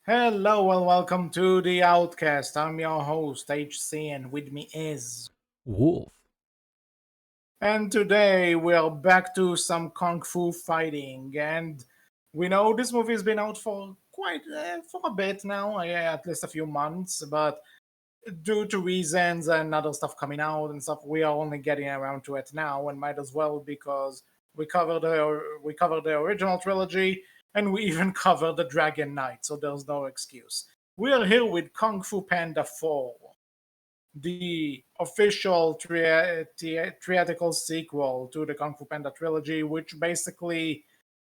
Hello and welcome to the Outcast. I'm your host, HC, and with me is. Wolf. And today we are back to some kung fu fighting. And we know this movie has been out for for a bit now, at least a few months. But due to reasons and other stuff coming out and stuff, we are only getting around to it now, and might as well because we covered the original trilogy, and we even covered the Dragon Knight, so there's no excuse. We are here with Kung Fu Panda 4, the official theatrical sequel to the Kung Fu Panda trilogy, which basically,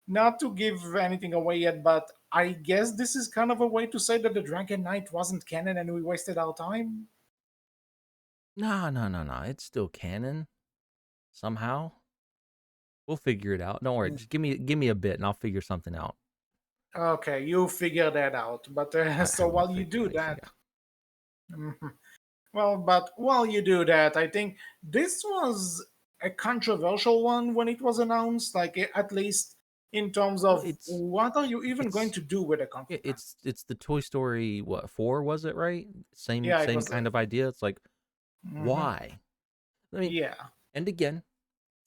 not to give anything away yet, but I guess this is kind of a way to say that the Dragon Knight wasn't canon and we wasted our time. No, no, no, no. It's still canon somehow. We'll figure it out. Don't worry. Just give me a bit, and I'll figure something out. Okay, you figure that out. But I so will while you figure do anything that, out. mhm. Well, but while you do that, I think this was a controversial one when it was announced. Like at least in terms Well, of what are you even going it's to do with a Kung Fu yeah, Panda? it's the Toy Story what 4 was it, right? Same Yeah, it same was. kind of idea. It's like Mhm. why? I mean, Yeah, and again,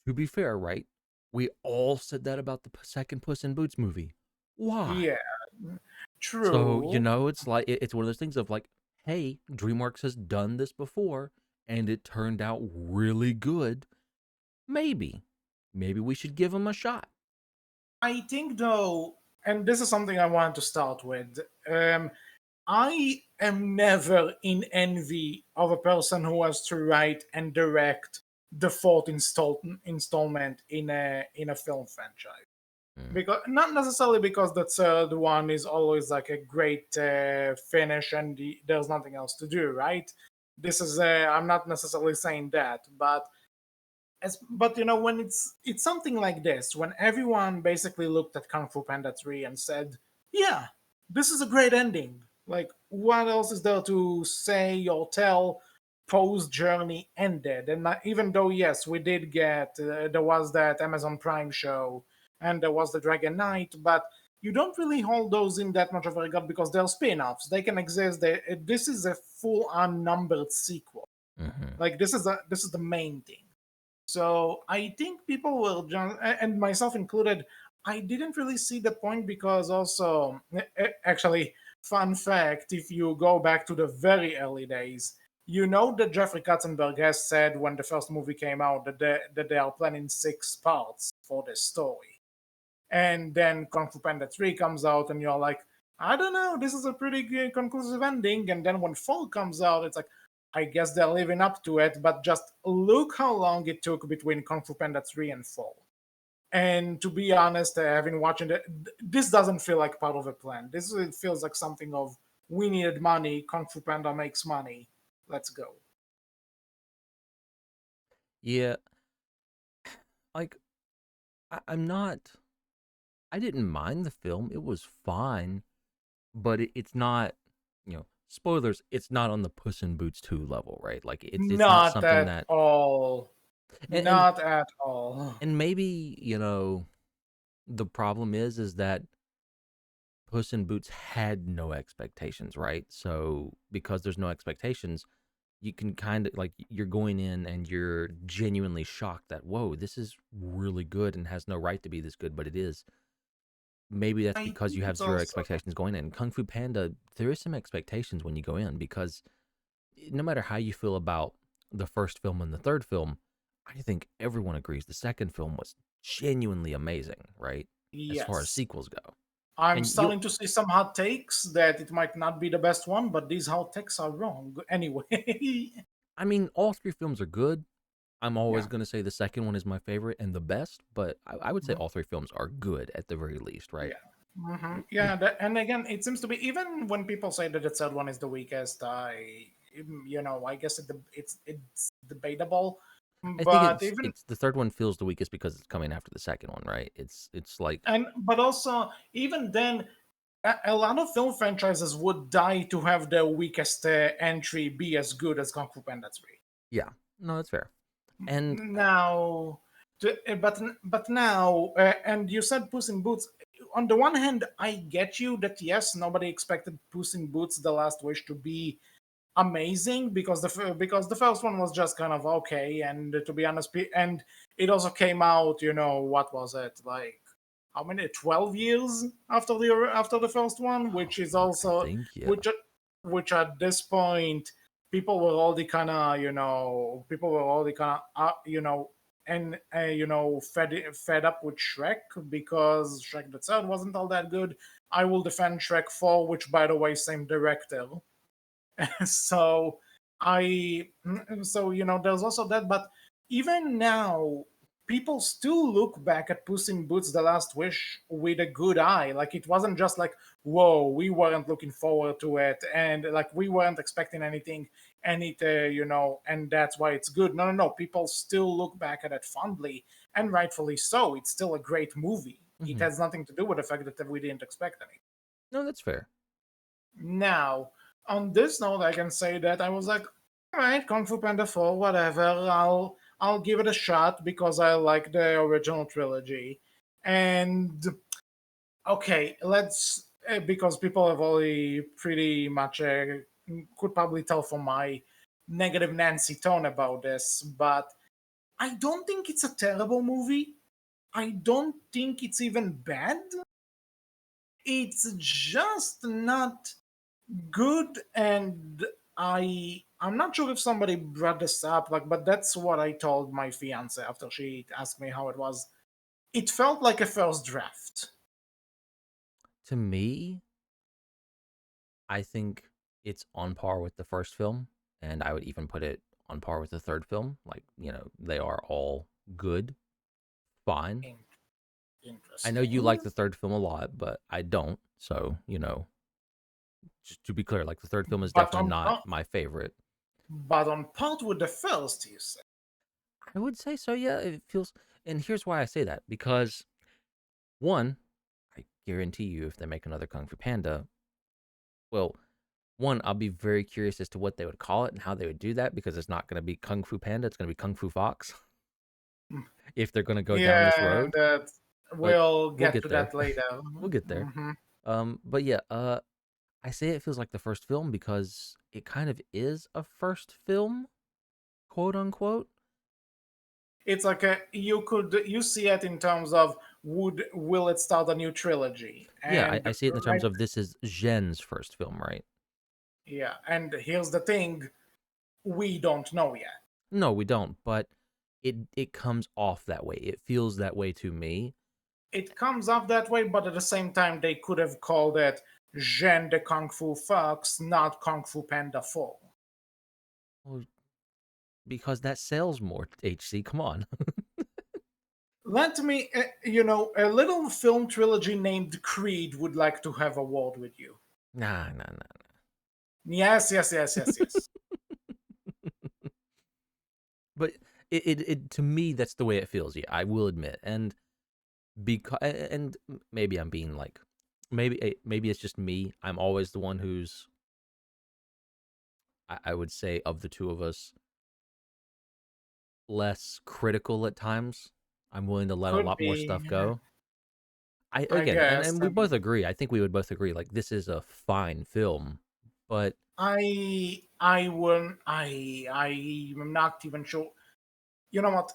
to be fair, right? We all said that about the second Puss in Boots movie. Why? yeah, So, true. it's like it's one of those things of like, hey, DreamWorks has done this before and it turned out really good. Maybe. Maybe we should give them a shot. I think though, and this is something I want to start with. I am never in envy of a person who has to write and direct the fourth installment in a film franchise. Mm. Because not necessarily because the third one is always like a great finish and there's nothing else to do, right? This is I'm not necessarily saying that, but but when it's something like this, when everyone basically looked at Kung Fu Panda 3 and said, "Yeah, this is a great ending." Like, what else is there to say or tell? Poe's journey ended, and even though yes, we did get there was that Amazon Prime show, and there was the Dragon Knight, but you don't really hold those in that much of a regard because they're spin-offs. They can exist. This is a full unnumbered sequel. Hmm. Like this is the main thing. So I think people will just, and myself included, I didn't really see the point because also, actually, fun fact, if you go back to the very early days, you know that Jeffrey Katzenberg has said when the first movie came out that they are planning 6 parts for the story. And then Kung Fu Panda 3 comes out, and you're like, I don't know, this is a pretty good conclusive ending. And then when 4 comes out, it's like, I guess they're living up to it, but just look how long it took between Kung Fu Panda 3 and 4. And to be honest, having watching it, this doesn't feel like part of a plan. This it feels like something of we needed money, Kung Fu Panda makes money, let's go. Yeah, like I'm not. I didn't mind the film. It was fine, but it's not. Spoilers. It's not on the Puss in Boots 2 level, right? Like it's not Not something at that. all. And and, Not at all. and maybe the problem is that Puss in Boots had no expectations, right? So because there's no expectations, you can kind of like you're going in and you're genuinely shocked that whoa, this is really good and has no right to be this good, but it is. Maybe that's I because think you have it's zero also. expectations going in. Kung Fu Panda, there is some expectations when you go in because no matter how you feel about the first film and the third film, I think everyone agrees the second film was genuinely amazing, right? As far as Yes. sequels go. I'm And you starting to see some hot takes that it might not be the best one, but these hot takes are wrong anyway. I mean, all three films are good. I'm always Yeah. going to say the second one is my favorite and the best, but I would say Mhm. all three films are good at the very least, right? Yeah. Yeah, and again, it seems to be even when people say that the third one is the weakest. I guess it's debatable, I think but it's even it's the third one feels the weakest because it's coming after the second one, right? It's like and but also even then, a lot of film franchises would die to have their weakest entry be as good as Kung Fu Panda 3. yeah, no, that's fair. And Now, but now, and you said Puss in Boots. on the one hand, I get you that yes, nobody expected Puss in Boots: The Last Wish to be amazing because because the first one was just kind of okay, and to be honest, and it also came out, what was it, like how many, 12 years after the first one, which is I also think, yeah. which at this point people were already kind of, and fed up with Shrek, because Shrek the Third wasn't all that good. I will defend Shrek 4, which, by the way, same director. so I there's also that. But even now, people still look back at Puss in Boots: The Last Wish with a good eye. Like, it wasn't just like, whoa, we weren't looking forward to it, and like we weren't expecting anything, and it and that's why it's good. No, no, no, people still look back at it fondly, and rightfully so. It's still a great movie. It Hmm. has nothing to do with the fact that we didn't expect anything. No, that's fair. Now, on this note, I can say that I was like, all right, Kung Fu Panda 4, whatever. I'll give it a shot because I like the original trilogy. And okay, let's because people have already pretty much could probably tell from my negative Nancy tone about this, but I don't think it's a terrible movie. I don't think it's even bad. It's just not good. And I'm not sure if somebody brought this up, like, but that's what I told my fiance after she asked me how it was. It felt like a first draft. To me, I think it's on par with the first film, and I would even put it on par with the third film. Like, they are all good, fine. In- I know you like Interesting. the third film a lot, but I don't. So, just to be clear, like the third film is but definitely on not par, my favorite. but on part with the first, you say. I would say so, yeah. It feels, and here's why I say that because one, I guarantee you, if they make another Kung Fu Panda, well, one, I'll be very curious as to what they would call it and how they would do that because it's not going to be Kung Fu Panda, it's going to be Kung Fu Fox if they're going to go down this Yeah, road. that But we'll we'll get get to there. that later. We'll get there. Hmm. But yeah, I say it feels like the first film because it kind of is a first film, quote unquote. It's like you see it in terms of will it start a new trilogy, Yeah, I, and I see it in the terms right. of this is Zhen's first film, right? Yeah, and here's the thing, we don't know yet. No, we don't, but it comes off that way. It feels that way to me. It comes off that way, but at the same time, they could have called it Zhen the Kung Fu Fox, not Kung Fu Panda 4. Well, because that sells more. HC, come on. Let me, a little film trilogy named Creed would like to have a word with you. Nah, nah, nah. Yes, yes, yes, yes, yes. But it to me that's the way it feels. Yeah, I will admit. And maybe I'm being like, maybe it's just me. I'm always the one who's I would say of the two of us less critical at times. I'm willing to let a Could lot more be, stuff go. I I again, and, guess. and we both agree. I think we would both agree. Like this is a fine film, but I wouldn't. I am not even sure. You know what?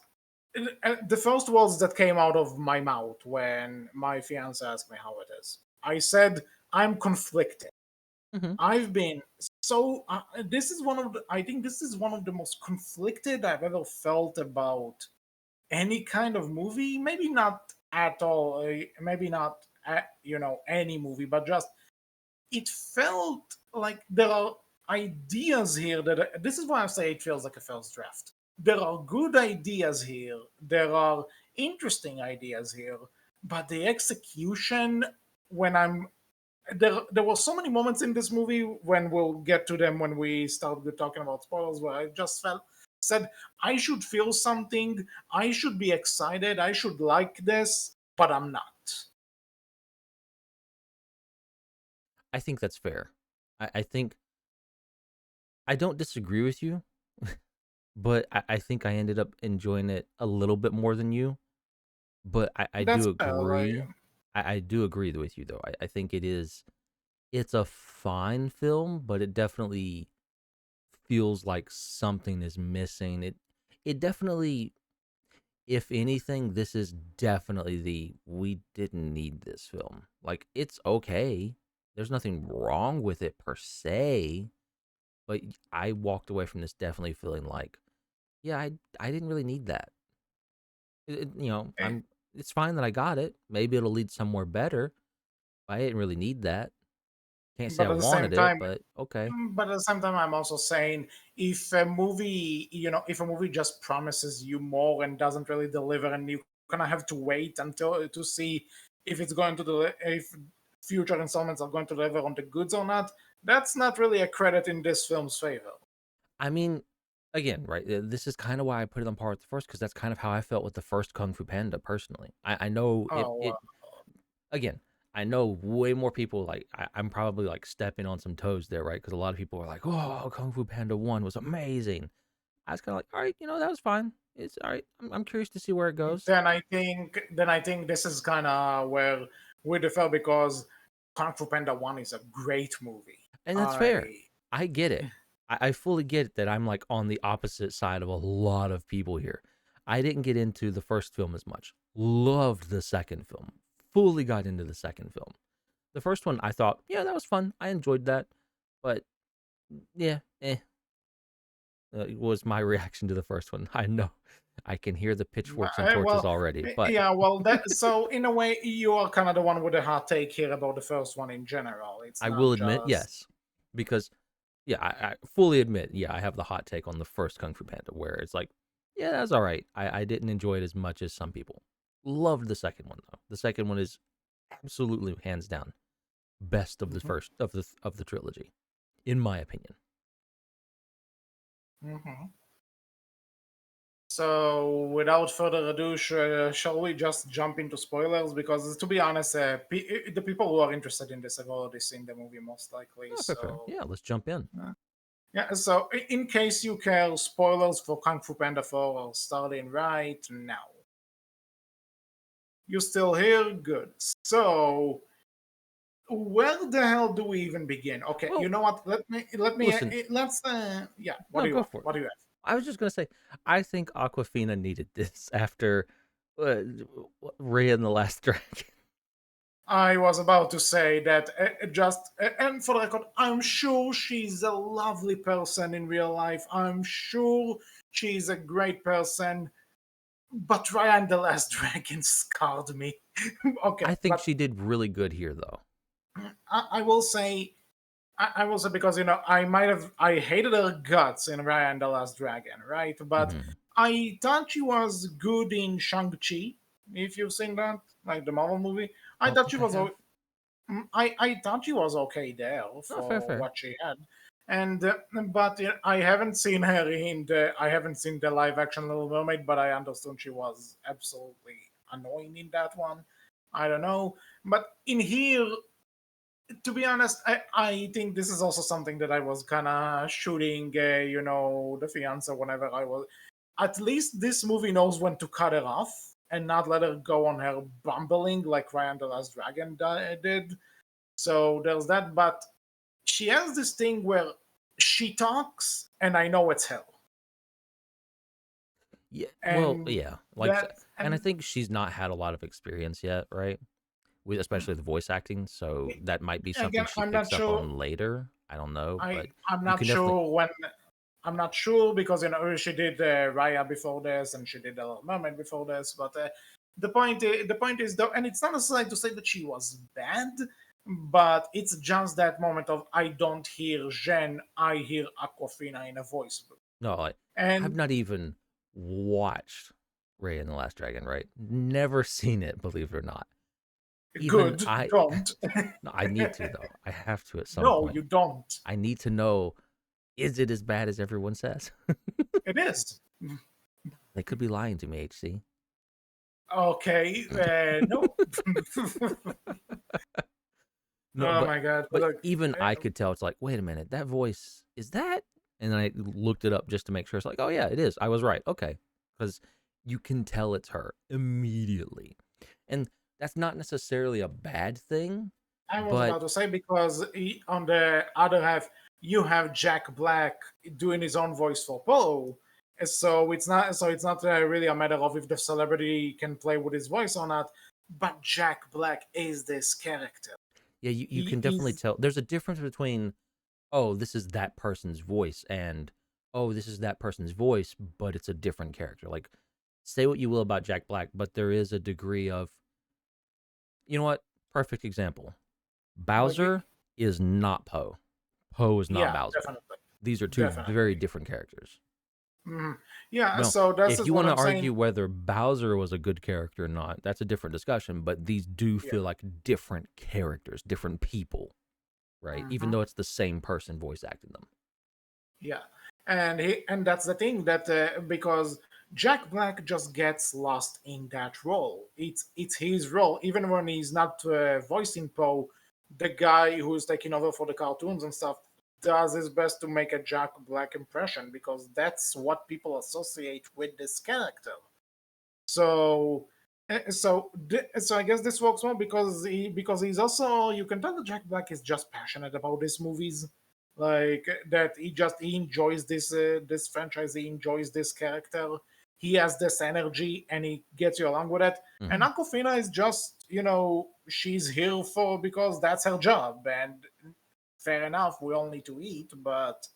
The first words that came out of my mouth when my fiance asked me how it is, I said I'm conflicted. mhm. I've been so. This is one of the. I think this is one of the most conflicted I've ever felt about any kind of movie. Maybe not at all. Maybe not. Any movie, but just it felt like there are ideas here that this is why I say it feels like a first draft. There are good ideas here. There are interesting ideas here, but the execution, when I'm there were so many moments in this movie, when we'll get to them when we start talking about spoilers, where I just felt said I should feel something, I should be excited, I should like this, but I'm not. I think that's fair. I think I don't disagree with you, but I think I ended up enjoying it a little bit more than you. But I That's do fair. Like, agree. I do agree with you though. I think it's a fine film, but it definitely feels like something is missing. It definitely, if anything, this is definitely the we didn't need this film. Like it's okay. There's nothing wrong with it per se, but I walked away from this definitely feeling like, yeah, I didn't really need that. Eh, It's fine that I got it. Maybe it'll lead somewhere better. I didn't really need that. Can't say I but at the same wanted it, time, but okay. but at the same time, I'm also saying if a movie, if a movie just promises you more and doesn't really deliver, and you kind of have to wait until to see if it's going to if future installments are going to deliver on the goods or not, that's not really a credit in this film's favor. I mean, again, right? This is kind of why I put it on par with the first because that's kind of how I felt with the first Kung Fu Panda. Personally, I know Oh, it. Again, I know way more people. Like I'm probably like stepping on some toes there, right? Because a lot of people are like, "Oh, Kung Fu Panda one was amazing." I was kind of like, "All right, that was fine. It's all right. I'm curious to see where it goes." then I think this is kind of where we differ because Kung Fu Panda One is a great movie. And that's fair. I I get it. I fully get that I'm like on the opposite side of a lot of people here. I didn't get into the first film as much. Loved the second film. Fully got into the second film. The first one I thought, yeah, that was fun. I enjoyed that. But yeah, was my reaction to the first one. I know. I can hear the pitchforks and torches well, already, but yeah, well, that so in a way you are kind of the one with a hot take here about the first one in general. It's I will not admit, just yes. Because yeah, I fully admit, yeah, I have the hot take on the first Kung Fu Panda, where it's like, yeah, that's all right. I didn't enjoy it as much as some people. Loved the second one though. The second one is absolutely hands down best of the Mhm, first of the trilogy, in my opinion. mhm. So, without further ado, shall we just jump into spoilers? Because, to be honest, the people who are interested in this have already seen the movie, most likely. Oh, fair, fair. So, Yeah, let's jump in. yeah. So, in case you care, spoilers for Kung Fu Panda 4 are starting right now. You still here? Good. So, where the hell do we even begin? Okay, you Well, know what? listen, Let's. Yeah. What no, do you go want? for it. What do you have? I was just gonna say, I think Aquafina needed this after uh, Ray and the Last Dragon. I was about to say that and for the record, I'm sure she's a lovely person in real life. I'm sure she's a great person, but Ryan the Last Dragon scarred me. Okay, I think but she did really good here, though. I will say, I will say because I hated her guts in Ryan the Last Dragon, right? But Hmm. I thought she was good in Shang-Chi. If you've seen that, like the Marvel movie, I I don't thought she think I was. have. I thought she was okay there No, fair, for fair. what she had, and but I haven't seen her in the I haven't seen the live action Little Mermaid, but I understood she was absolutely annoying in that one. I don't know, but in here, to be honest, I think this is also something that I was kind of shooting, the fiance whenever I was. At least this movie knows when to cut her off and not let her go on her bumbling like Ryan the Last Dragon did. So there's that, but she has this thing where she talks, and I know it's hell, Yeah, well, and yeah, that and I and think she's not had a lot of experience yet, right? With especially the voice acting, so that might be something again, she picks up on later. I don't know, but I'm you not can definitely. sure when. I'm not sure because she did Raya before this, and she did The Little Mermaid before this. But the point is though, and it's not necessarily to say that she was bad, but it's just that moment of I don't hear Jen, I hear Aquafina in a voice booth, No, I've and not even watched Ray and the Last Dragon, right? Never seen it, believe it or not. Even good, I, don't. no, I need to though. I have to at some No, point. you don't. I need to know, is it as bad as everyone says? It is. They could be lying to me, HC. Okay, no. No, Oh my god! but Look, even I could tell. It's like, wait a minute, that voice is that? And then I looked it up just to make sure. It's like, oh yeah, it is. I was right. Okay, because you can tell it's her immediately. And That's not necessarily a bad thing, I was but about to say because on the other half, you have Jack Black doing his own voice for Poe, so it's not really a matter of if the celebrity can play with his voice or not. But Jack Black is this character. yeah, you He can definitely is tell there's a difference between, oh, this is that person's voice, and oh, this is that person's voice, but it's a different character. Like, say what you will about Jack Black, but there is a degree of, you know what? Perfect example. like Bowser is not Poe. Poe is not yeah, Bowser. definitely, These are two very definitely. different characters. Yeah, No, so that's if is you what want to I'm saying. argue whether Bowser was a good character or not, that's a different discussion. But these do Yeah. feel like different characters, different people, right? Even hmm though it's the same person voice acting them. Yeah, and that's the thing that because Jack Black just gets lost in that role. It's his role, even when he's not voicing Poe, the guy who's taking over for the cartoons and stuff does his best to make a Jack Black impression because that's what people associate with this character. So. So I guess this works well because he's also you can tell that Jack Black is just passionate about these movies, like that he enjoys this franchise, he enjoys this character, he has this energy and he gets you along with it. And Hmm. Aquafina is just she's here for because that's her job, and fair enough, we all need to eat, but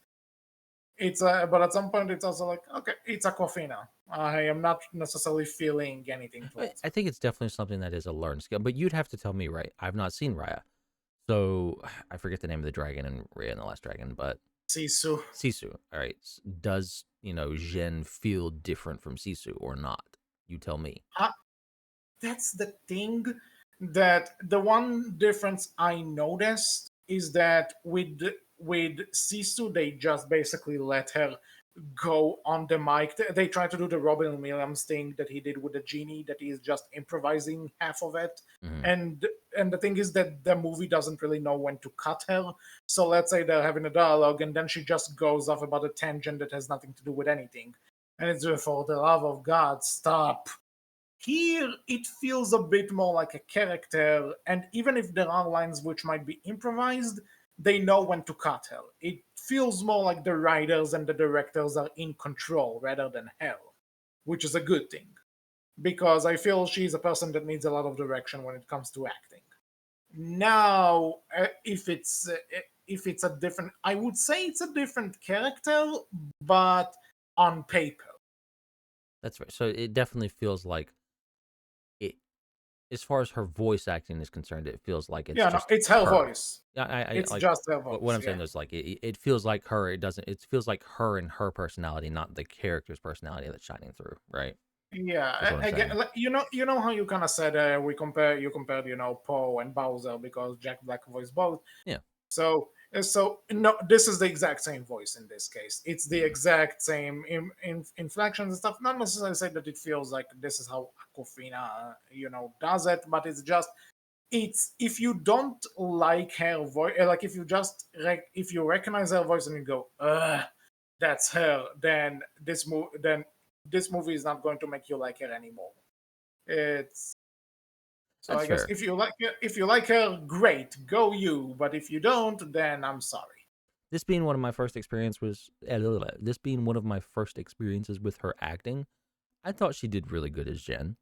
at some point it's also like okay, it's Aquafina. I am not necessarily feeling anything towards I her. think it's definitely something that is a learned skill. But you'd have to tell me, right? I've not seen Raya, so I forget the name of the dragon in Raya and the Last Dragon, but Sisu. Sisu. All right, does Jin feel different from Sisu or not? You tell me. Uh, that's the thing that the one difference I noticed is that with Sisu they just basically let her go on the mic. They try to do the Robin Williams thing that he did with the genie, that he is just improvising half of it. Hmm. And the thing is that the movie doesn't really know when to cut her. So let's say they're having a dialogue and then she just goes off about a tangent that has nothing to do with anything. And it's for the love of God, stop. Here, it feels a bit more like a character, and even if there are lines which might be improvised, they know when to cut her. It feels more like the writers and the directors are in control rather than her, which is a good thing, because I feel she's a person that needs a lot of direction when it comes to acting. Now, if it's a different, I would say it's a different character, but on paper. That's right. So it definitely feels like it. As far as her voice acting is concerned, it feels like it's Yeah, no, just it's her her. voice. Yeah, I It's like just her what voice. I'm Yeah. saying is like it feels like her. It doesn't. It feels like her and her personality, not the character's personality that's shining through. Right. Is Yeah, what I'm again, saying. like, how you kind of said you compared, Poe and Bowser because Jack Black voiced both. Yeah. So no, this is the exact same voice in this case. It's the Mhm. exact same inflections and stuff. Not necessarily say that it feels like this is how Aquafina, does it, but it's if you don't like her voice, like if you just if you recognize her voice and you go, ugh, that's her, then this movie is not going to make you like her anymore. It's so That's I guess fair. if you like her, great, go you. But if you don't, then I'm sorry. This being one of my first experience was this being one of my first experiences with her acting. I thought she did really good as Jen.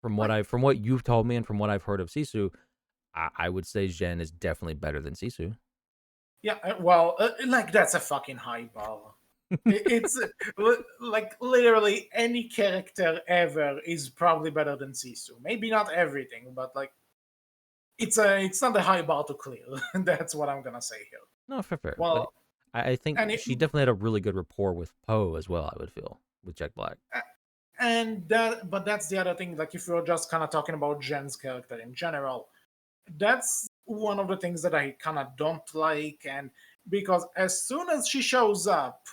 Like, From what you've told me and from what I've heard of Sisu, I would say Jen is definitely better than Sisu. yeah, well, like that's a fucking high bar. It's like literally any character ever is probably better than Sisu. Maybe not everything, but like it's not a high bar to clear. That's what I'm gonna say here. No, fair. But Well, I and think it, she definitely had a really good rapport with Poe as well. I would feel with Jack Black. but that's the other thing. Like if you're just kind of talking about Jen's character in general, that's one of the things that I kind of don't like. And because as soon as she shows up,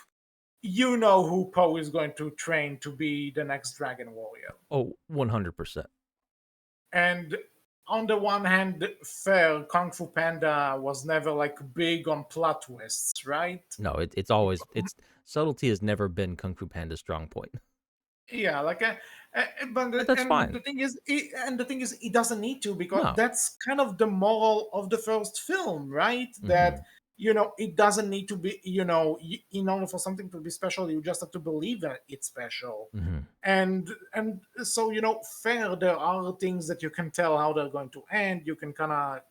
you know who Poe is going to train to be the next Dragon Warrior. Oh, 100%. And on the one hand, fair, Kung Fu Panda was never like big on plot twists, right? No, it's always it's subtlety has never been Kung Fu Panda's strong point. Yeah, like But that's And fine. the thing is, it doesn't need to, because No. that's kind of the moral of the first film, right? That Hmm. it doesn't need to be, in order for something to be special, you just have to believe that it's special. Hmm. And so, fair, there are things that you can tell how they're going to end. You can kind of,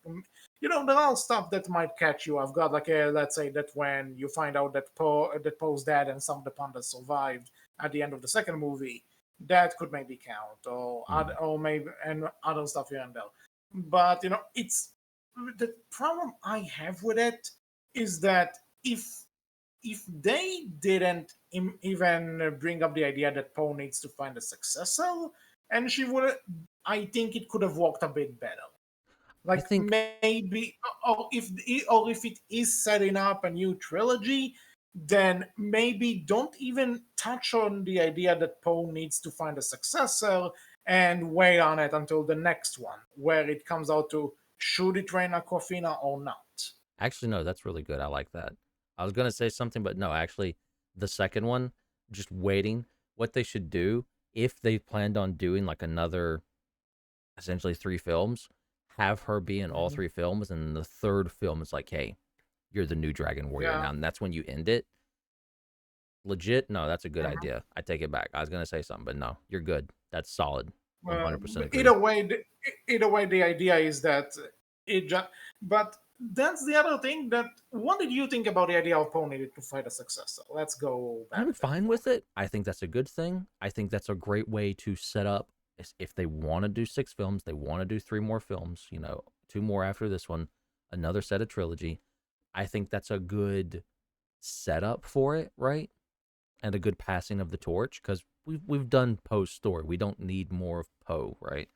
there are stuff that might catch you off guard, like, let's say that when you find out that Poe's dead and some of the pandas survived at the end of the second movie, that could maybe count, Hmm. or maybe, and other stuff here and there. But it's the problem I have with it is that if they didn't even bring up the idea that Poe needs to find a successor, and she would, I think it could have worked a bit better. I Like, think maybe, or if it is setting up a new trilogy, then maybe don't even touch on the idea that Poe needs to find a successor, and wait on it until the next one, where it comes out to should it train Aquafina or not. actually no, that's really good. I like that. I was gonna say something, but no, actually, the second one, just waiting. What they should do if they planned on doing like another, essentially three films, have her be in all Mhm. three films, and the third film is like, hey, you're the new Dragon Warrior Yeah. now, and that's when you end it. Legit, no, that's a good Mhm. idea. I take it back. I was gonna say something, but no, you're good. That's solid. But 100% agree. either way, the idea is that it just. But that's the other thing. That what did you think about the idea of Pony to fight a successor? Let's go I'm back there fine for with it. I think that's a good thing. I think that's a great way to set up, if they want to do six films, they want to do three more films, two more after this one, another set of trilogy. I think that's a good setup for it, right? And a good passing of the torch, because we've done Poe's story. We don't need more of Poe, right?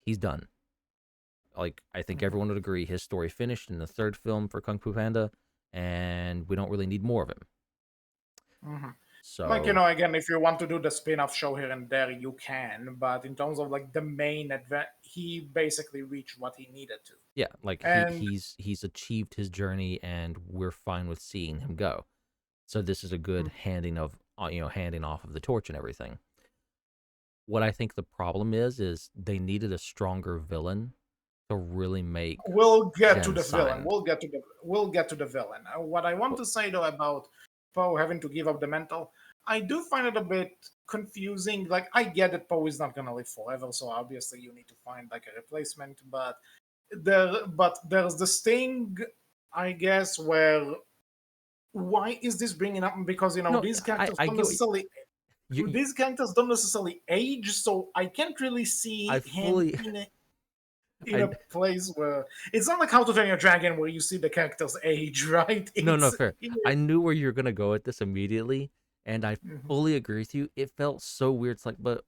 He's done. Like, I think it. everyone would agree his story finished in the third film for Kung Fu Panda, and we don't really need more of him. Hmm. Like, So again, if you want to do the spin-off show here and there, you can. But in terms of like the main event, he basically reached what he needed to. yeah, like And he's achieved his journey, and we're fine with seeing him go. So this is a good handing off of the torch and everything. What I think the problem is they needed a stronger villain to really make we'll get to Jen the villain. signed. We'll get to the villain. What I want But to say though about Poe having to give up the mental, I do find it a bit confusing. Like, I get that Poe is not gonna live forever, so obviously you need to find like a replacement. But there's this thing, I guess, where why is this bringing up? Because no, these characters I don't get what necessarily you these characters don't necessarily age, so I can't really I see him fully in I a place where it's not like How to Train Your Dragon where you see the character's age, right? no, It's fair. I knew where you were gonna go with this immediately, and I Mhm. fully agree with you. It felt so weird. It's like, but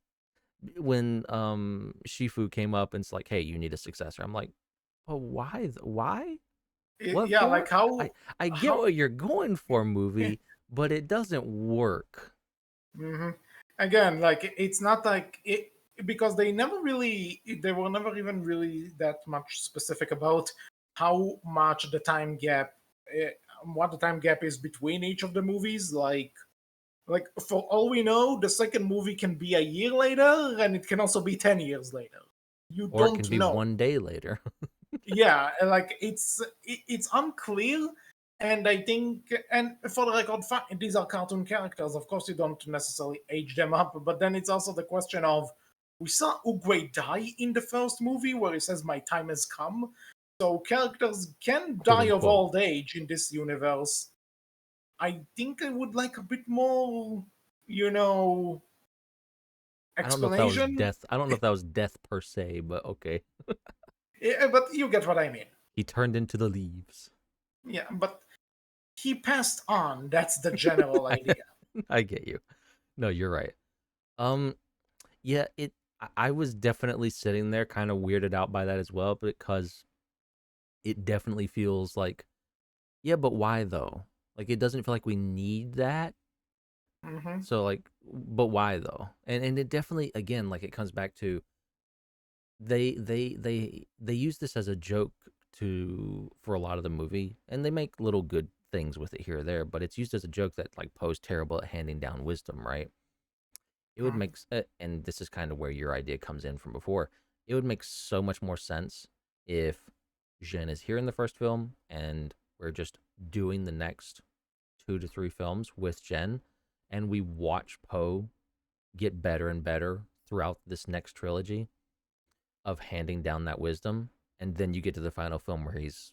when Shifu came up and it's like, hey, you need a successor. I'm like, but why? Why? What Yeah, like for? I get how what you're going for, movie, but it doesn't work. Mhm. Again, like it's not like it, because they were never even really that much specific about how much the time gap, eh, what the time gap is between each of the movies. Like, for all we know, the second movie can be a year later, and it can also be 10 years later. You Or it don't can be know. 1 day later. Yeah, like it's unclear. And I think, and for the record, these are cartoon characters, of course you don't necessarily age them up, but then it's also the question of, we saw Uguay die in the first movie where he says my time has come, so characters can Quote die of unquote. old age in this universe. I think I would like a bit more, you know I don't know if that was explanation. death. I don't know if that was death per se, but okay. Yeah, but you get what I mean. He turned into the leaves. Yeah, but he passed on, that's the general I, idea. I get you. No, you're right. Um, yeah, I was definitely sitting there kind of weirded out by that as well, because it definitely feels like, yeah, but why though? Like, it doesn't feel like we need that. Hmm. So like, but why though? And it definitely, again, like, it comes back to, they use this as a joke to for a lot of the movie, and they make little good things with it here or there, but it's used as a joke that like Poe's terrible at handing down wisdom, right? it would make and this is kind of where your idea comes in from before. It would make so much more sense if Jin is here in the first film and we're just doing the next 2 to 3 films with Jen, and we watch Poe get better and better throughout this next trilogy of handing down that wisdom, and then you get to the final film where he's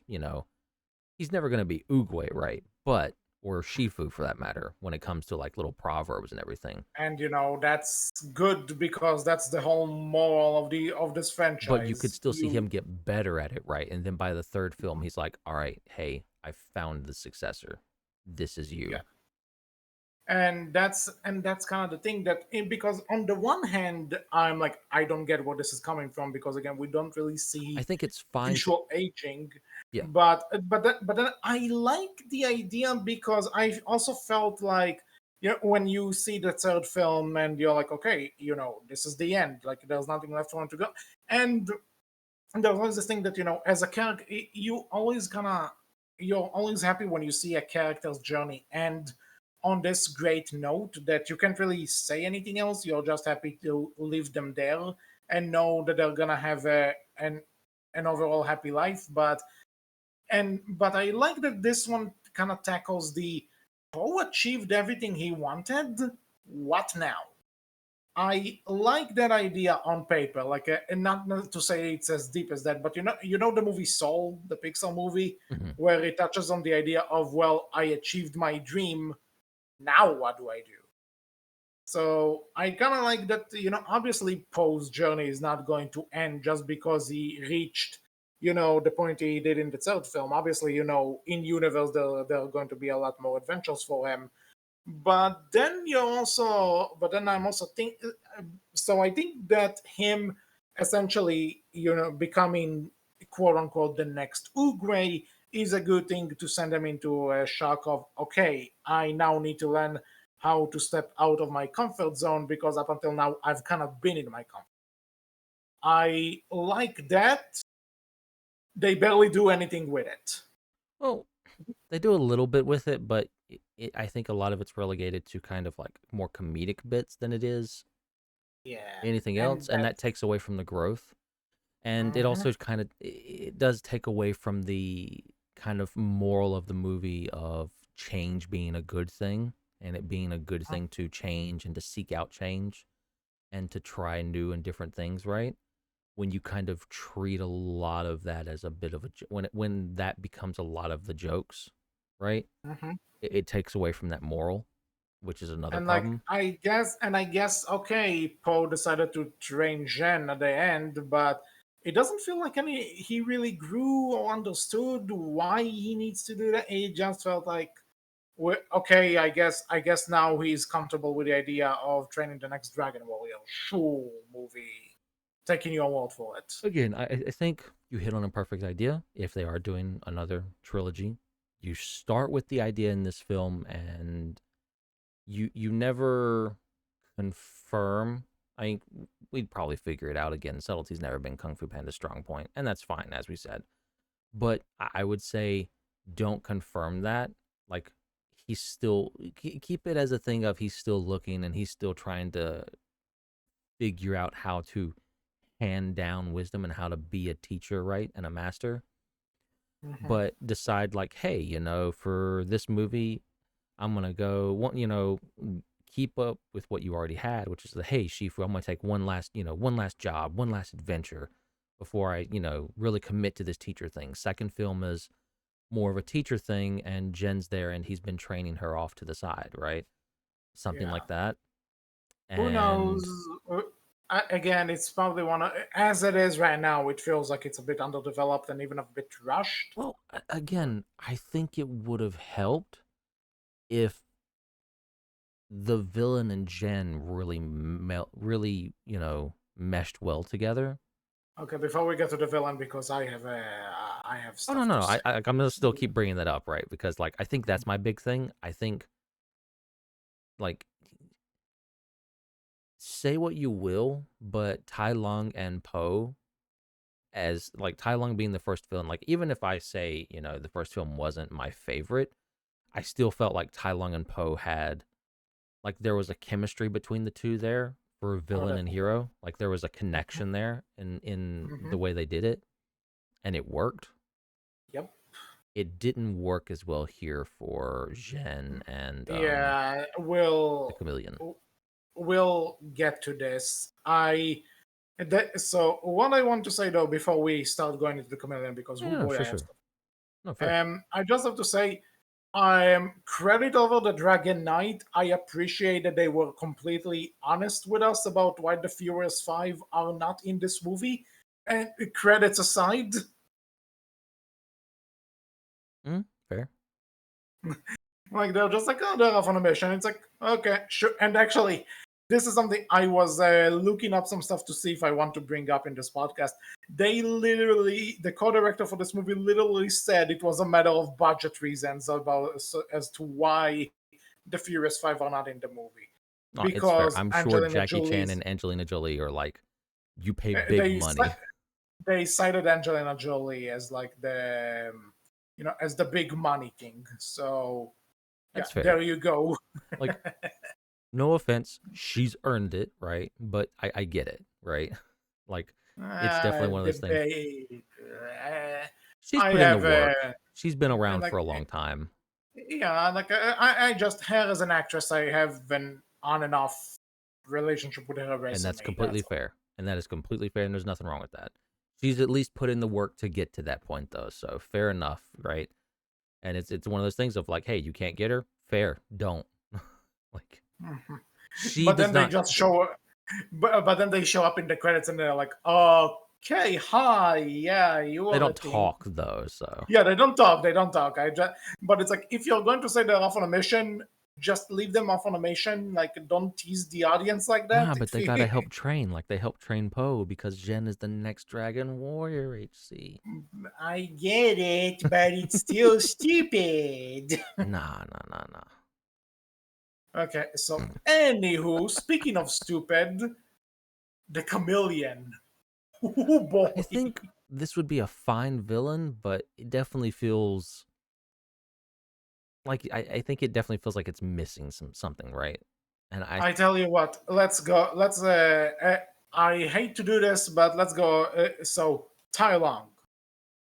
never going to be Oogway, right? But or Shifu for that matter, when it comes to like little proverbs and everything. And that's good because that's the whole moral of this But you could franchise. still see him get better at it, right? And then by the third film, he's like, "All right, hey, I found the successor. This is Yeah. you." And that's kind of the thing because on the one hand, I'm like, I don't get where this is coming from, because again, we don't really I see think it's fine to, visual aging. yeah. But then I like the idea, because I also felt like, when you see the third film and you're like, okay, this is the end, like there's nothing left for him to go. And there's always this thing that, as a character, you're always happy when you see a character's journey end on this great note, that you can't really say anything else. You're just happy to leave them there and know that they're gonna have an overall happy life. But I like that this one kind of tackles the Poe achieved everything he wanted. What now? I like that idea on paper, like, and not to say it's as deep as that, but the movie Soul, the Pixar movie, Mhm. where it touches on the idea of, well, I achieved my dream. Now what do I do? So I kind of like that. Obviously, Poe's journey is not going to end just because he reached, the point he did in the third film. Obviously, in universe there are going to be a lot more adventures for him. But then I'm also think. So I think that him essentially, becoming quote unquote the next Ugrey is a good thing to send him into a shock of, okay, I now need to learn how to step out of my comfort zone, because up until now I've kind of been in my comfort. I like that they barely do anything with it. Well, they do a little bit with it, but I think a lot of it's relegated to kind of like more comedic bits than it is Yeah, anything else, and and that takes away from the growth. And it mhm, also kind of it does take away from the kind of moral of the movie of change being a good thing, and it being a good thing to change and to seek out change and to try new and different things, right? When you kind of treat a lot of that as a bit of a when that becomes a lot of the jokes, right? mhm. It takes away from that moral, which is another And like problem. I guess, okay, Poe decided to train Jen at the end, but it doesn't feel like he really grew or understood why he needs to do that. It just felt like, okay, I guess now he's comfortable with the idea of training the next Dragon Warrior. Sure, movie, taking your word for it. Again, I think you hit on a perfect idea. If they are doing another trilogy, you start with the idea in this film, and you never confirm. I mean, we'd probably figure it out again. Subtlety's never been Kung Fu Panda's strong point, and that's fine, as we said. But I would say don't confirm that. Like he's still keep it as a thing of he's still looking and he's still trying to figure out how to hand down wisdom and how to be a teacher, right, and a master. Hmm. But decide like, hey, for this movie, I'm gonna go keep up with what you already had, which is the hey Shifu, I'm gonna take one last job, one last adventure before I really commit to this teacher thing. Second film is more of a teacher thing, and Jen's there, and he's been training her off to the side, right? Something Yeah. like that. Who knows? And Again, it's probably as it is right now, it feels like it's a bit underdeveloped and even a bit rushed. well, again, I think it would have helped if the villain and Jen really meshed well together. Okay, before we get to the villain, because I have Oh no, stuff no, to no. say. I'm gonna still keep bringing that up, right? Because like I think Mhm. that's my big thing. I think like say what you will, but Tai Lung and Poe as like Tai Lung being the first film, like even if I say the first film wasn't my favorite, I still felt like Tai Lung and Poe had like there was a chemistry between the two there for Oh, villain and definitely. hero. Like there was a connection there in Hmm. the way they did it, and it worked. Yep. It didn't work as well here for Zhen and Yeah, the chameleon. we'll get to this. So what I want to say though before we start going into the chameleon, because Yeah, oh no, boy, sure, I have sure. stuff. No, fair. I just have to say, credit over the Dragon Knight. I appreciate that they were completely honest with us about why the Furious Five are not in this movie. And credits aside, Fair. like they're just like, oh, they're off on a mission. It's like, okay, sure. And actually, this is something I was looking up some stuff to see if I want to bring up in this podcast. They literally, the co-director for this movie literally said it was a matter of budget reasons about as to why the Furious Five are not in the movie No, it's fair. because I'm sure Angelina Jackie Chan Jolie's and Angelina Jolie are like, you pay big they money. they cited Angelina Jolie as like the as the big money king. So yeah, That's fair. there you go. Like, no offense, she's earned it, right? But I get it, right? Like, it's definitely one of those things. Debate. Uh, She's I put in the have work. She's been around like for a long time, yeah, like I just her as an actress. I have been on and off relationship with her and that's resume. completely That's all. fair. And that is completely fair, and there's nothing wrong with that. She's at least put in the work to get to that point, though. So fair enough, right? And it's one of those things of like, hey, you can't get her, fair, don't. Like Mhm. she But does then they not. just show, but then they show up in the credits and they're like, okay, hi, yeah, you They are a don't thing. talk though, so Yeah, they don't talk. They don't talk. But it's like if you're going to say they're off on a mission, just leave them off on a mission. Like, don't tease the audience like that. nah. But they gotta help train, like they help train Poe because Jen is the next Dragon Warrior. HC. I get it, but it's still stupid. Nah, nah, nah, nah. Okay, so anywho, speaking of stupid, the chameleon. Oh I boy. think this would be a fine villain, but it definitely feels like I think it definitely feels like it's missing something, right? And I I tell you what, let's go. I hate to do this, but let's go. So Tai Long, mhm.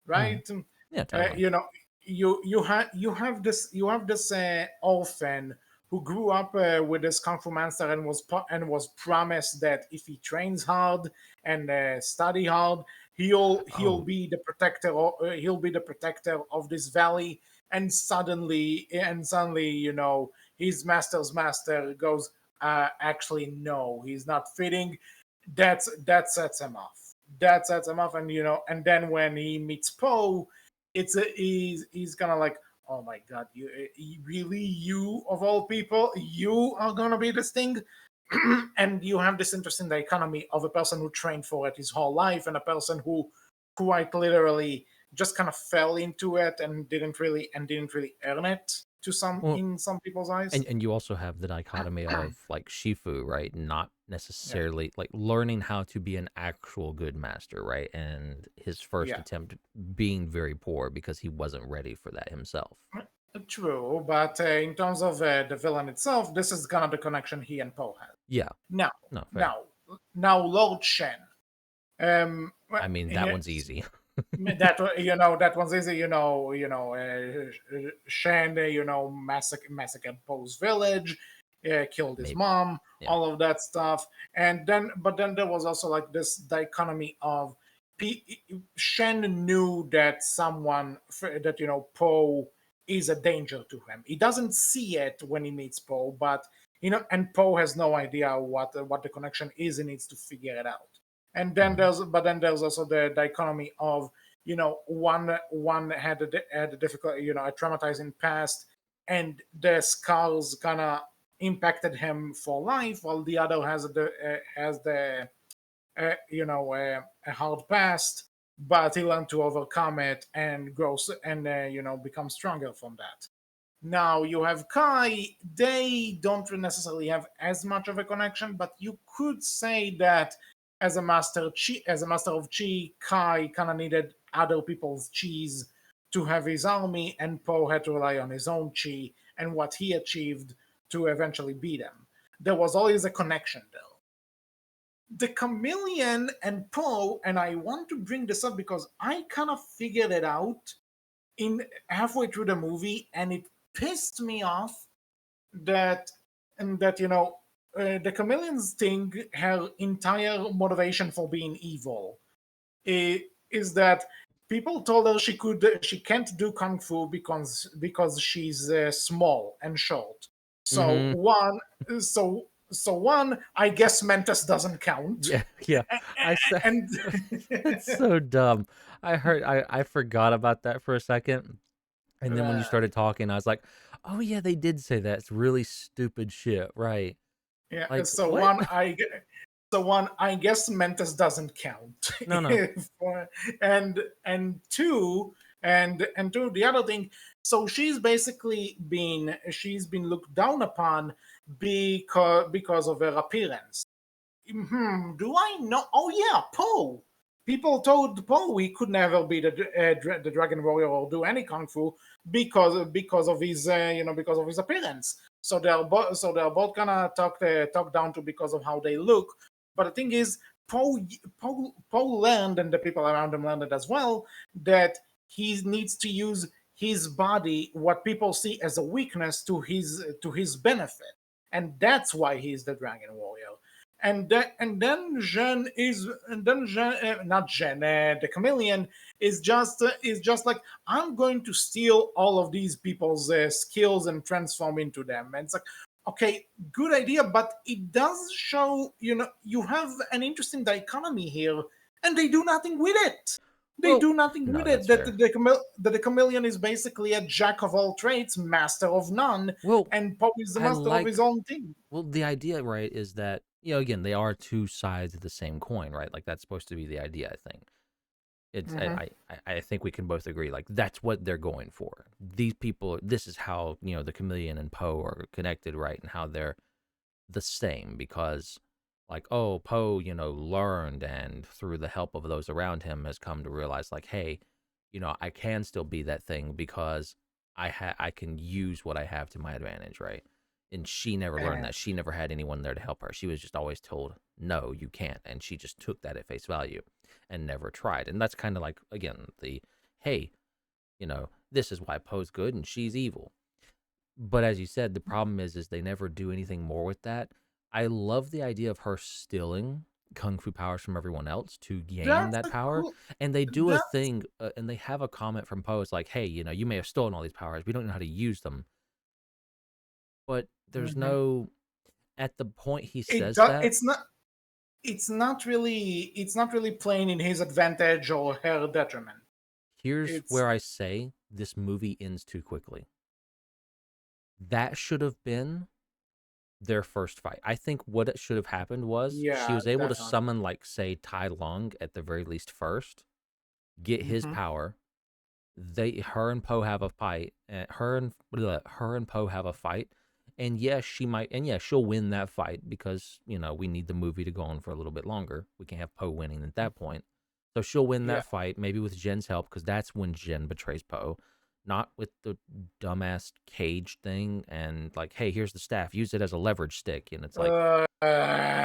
right? Yeah, Thailand. You know, you have this orphan who grew up with this kung fu master and was promised that if he trains hard and study hard, he'll Oh, be the protector. He'll be the protector of this valley. And suddenly, his master's master goes, actually, no, he's not fitting. That sets him off. That sets him off, and and then when he meets Poe, he's gonna like, oh my god, really, you of all people, you are gonna be this thing. And you have this interesting dichotomy of a person who trained for it his whole life and a person who quite literally just kind of fell into it and didn't really earn it to some well, in some people's eyes. and you also have the dichotomy of like Shifu, right? Not Yeah, necessarily like learning how to be an actual good master, right? And his first yeah. attempt being very poor because he wasn't ready for that himself. True, but in terms of the villain itself, this is kind of the connection he and Poe had. Yeah, Now, no, fair. now, now, Lord Shen. I mean, that one's easy. That one's easy. Shen, massacred Poe's village, killed his Maybe, mom, yeah. all of that stuff, but then there was also like this dichotomy of Shen knew that Poe is a danger to him. He doesn't see it when he meets Poe, but and Poe has no idea what the connection is. He needs to figure it out. And then Mhm. there's also the dichotomy of one had a difficult, a traumatizing past, and the scars kind of impacted him for life, while the other has the a hard past, but he learned to overcome it and grows and become stronger from that. Now you have Kai. They don't necessarily have as much of a connection, but you could say that as a master of chi, Kai kind of needed other people's chis to have his army, and Poe had to rely on his own chi and what he achieved to eventually beat them. there was always a connection though. The chameleon and Poe, and I want to bring this up because I kind of figured it out in halfway through the movie, and it pissed me off that the chameleon's thing, her entire motivation for being evil is that people told her she can't do kung fu because she's small and short. So Mm-hmm. one, I guess Mentos doesn't count, Yeah, yeah. I said and it's so dumb. I forgot about that for a second. And then when you started talking, I was like, "Oh yeah, they did say that. It's really stupid shit." Right. yeah. Like, what? So one, I guess Mentos doesn't count. No, no. For- and two, and two, the other thing. So she's been looked down upon because of her appearance. Do I know? Oh yeah, Poe. People told Poe he could never be the Dragon Warrior or do any kung fu because of his because of his appearance. So they're both gonna talk down to because of how they look. But the thing is, Poe learned, and the people around him learned it as well, that he needs to use his body, what people see as a weakness, to his benefit, and that's why he's the Dragon Warrior. And then Jean is and then Jean, not Jean, the chameleon is just like, I'm going to steal all of these people's skills and transform into them. And it's like, okay, good idea, but it does show, you have an interesting dichotomy here, and they do nothing with it. They Well, do nothing no, with it. that's fair. That the chameleon is basically a jack of all trades, master of none, Well, and Poe is the I master of his like own thing. well, the idea, right, is that, again, they are two sides of the same coin, right? Like that's supposed to be the idea, I think. It's Hmm. I think we can both agree, like that's what they're going for. These people, this is how, the chameleon and Poe are connected, right? And how they're the same because, like, oh, Poe, learned and through the help of those around him has come to realize, like, hey, I can still be that thing because I can use what I have to my advantage, right? And she never learned that. She never had anyone there to help her. She was just always told, no, you can't. And she just took that at face value and never tried. And that's kind of like, again, hey, this is why Poe's good and she's evil. But as you said, the problem is they never do anything more with that. I love the idea of her stealing kung fu powers from everyone else to gain That's that a power. cool. And they do a That thing, and they have a comment from Poe. It's like, hey, you may have stolen all these powers. We don't know how to use them. But there's mhm. no, at the point he it says does. that, It's not really playing in his advantage or her detriment. here's It's where I say this movie ends too quickly. That should have been their first fight. I think what it should have happened was she Yeah, was able to definitely. summon, like, say, Tai Lung at the very least first, get his Hmm. power. Her and Poe have a fight. Her and Poe have a fight, and yes, she'll win that fight because we need the movie to go on for a little bit longer. We can't have Poe winning at that point, so she'll win Yeah. that fight maybe with Jen's help because that's when Jen betrays Poe, not with the dumbass cage thing and like, hey, here's the staff, use it as a leverage stick, and it's like Uh,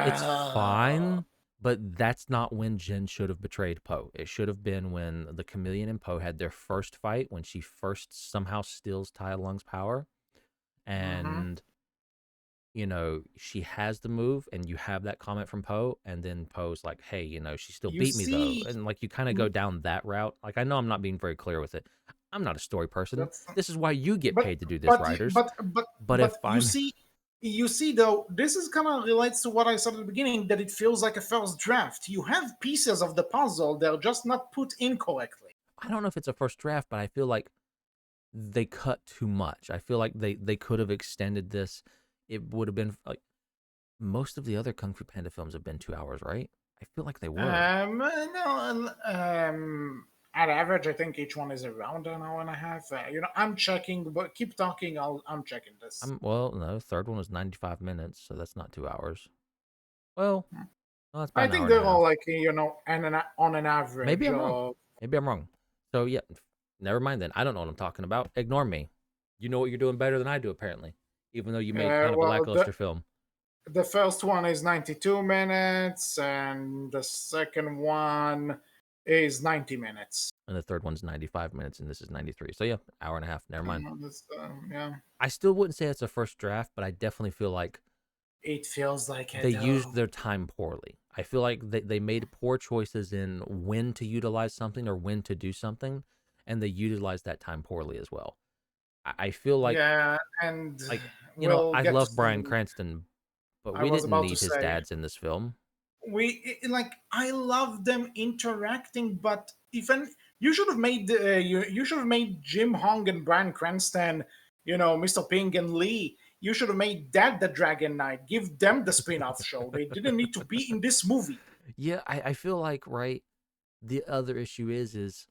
it's fine, but that's not when Jen should have betrayed Poe. It should have been when the chameleon and Poe had their first fight, when she first somehow steals Tai Lung's power, hmm. and she has the move, and you have that comment from Poe, and then Poe's like, "Hey, she still You beat me though," see, and like you kind of go down that route. Like I know I'm not being very clear with it. I'm not a story person. that's This is why you get but paid to do this, but writers. but but But but if I'm you see though, this is kind of relates to what I said at the beginning, that it feels like a first draft. You have pieces of the puzzle, they're just not put in correctly. I don't know if it's a first draft, but I feel like they cut too much. I feel like they could have extended this. It would have been like most of the other Kung Fu Panda films have been 2 hours, right? I feel like they were. No, at average, I think each one is around an hour and a half. I'm checking, but keep talking. I'm checking this. No, third one was 95 minutes, so that's not 2 hours. Well, that's about I an hour think and a they're all half. like on an Maybe average I'm wrong. of. Maybe I'm wrong. So yeah, never mind then. I don't know what I'm talking about. Ignore me. You know what you're doing better than I do, apparently. Even though you made kind of a Well, lackluster film. The first one is 92 minutes, and the second one is 90 minutes. And the third one's 95 minutes, and this is 93. So yeah, hour and a half. Never mind. Yeah, I still wouldn't say it's a first draft, but I definitely feel like it feels like they it used though. their time poorly. I feel like they made poor choices in when to utilize something or when to do something, and they utilized that time poorly as well. I feel Yeah, and like we'll I get to love Bryan see. Cranston, but I we was didn't about to need his say dads in this film. like I love them interacting, but even you should have made you should have made Jim Hong and Bryan Cranston, Mr. Ping and Lee. You should have made that the Dragon Knight. Give them the spin-off show. They didn't need to be in this movie. Yeah, I feel like right. The other issue is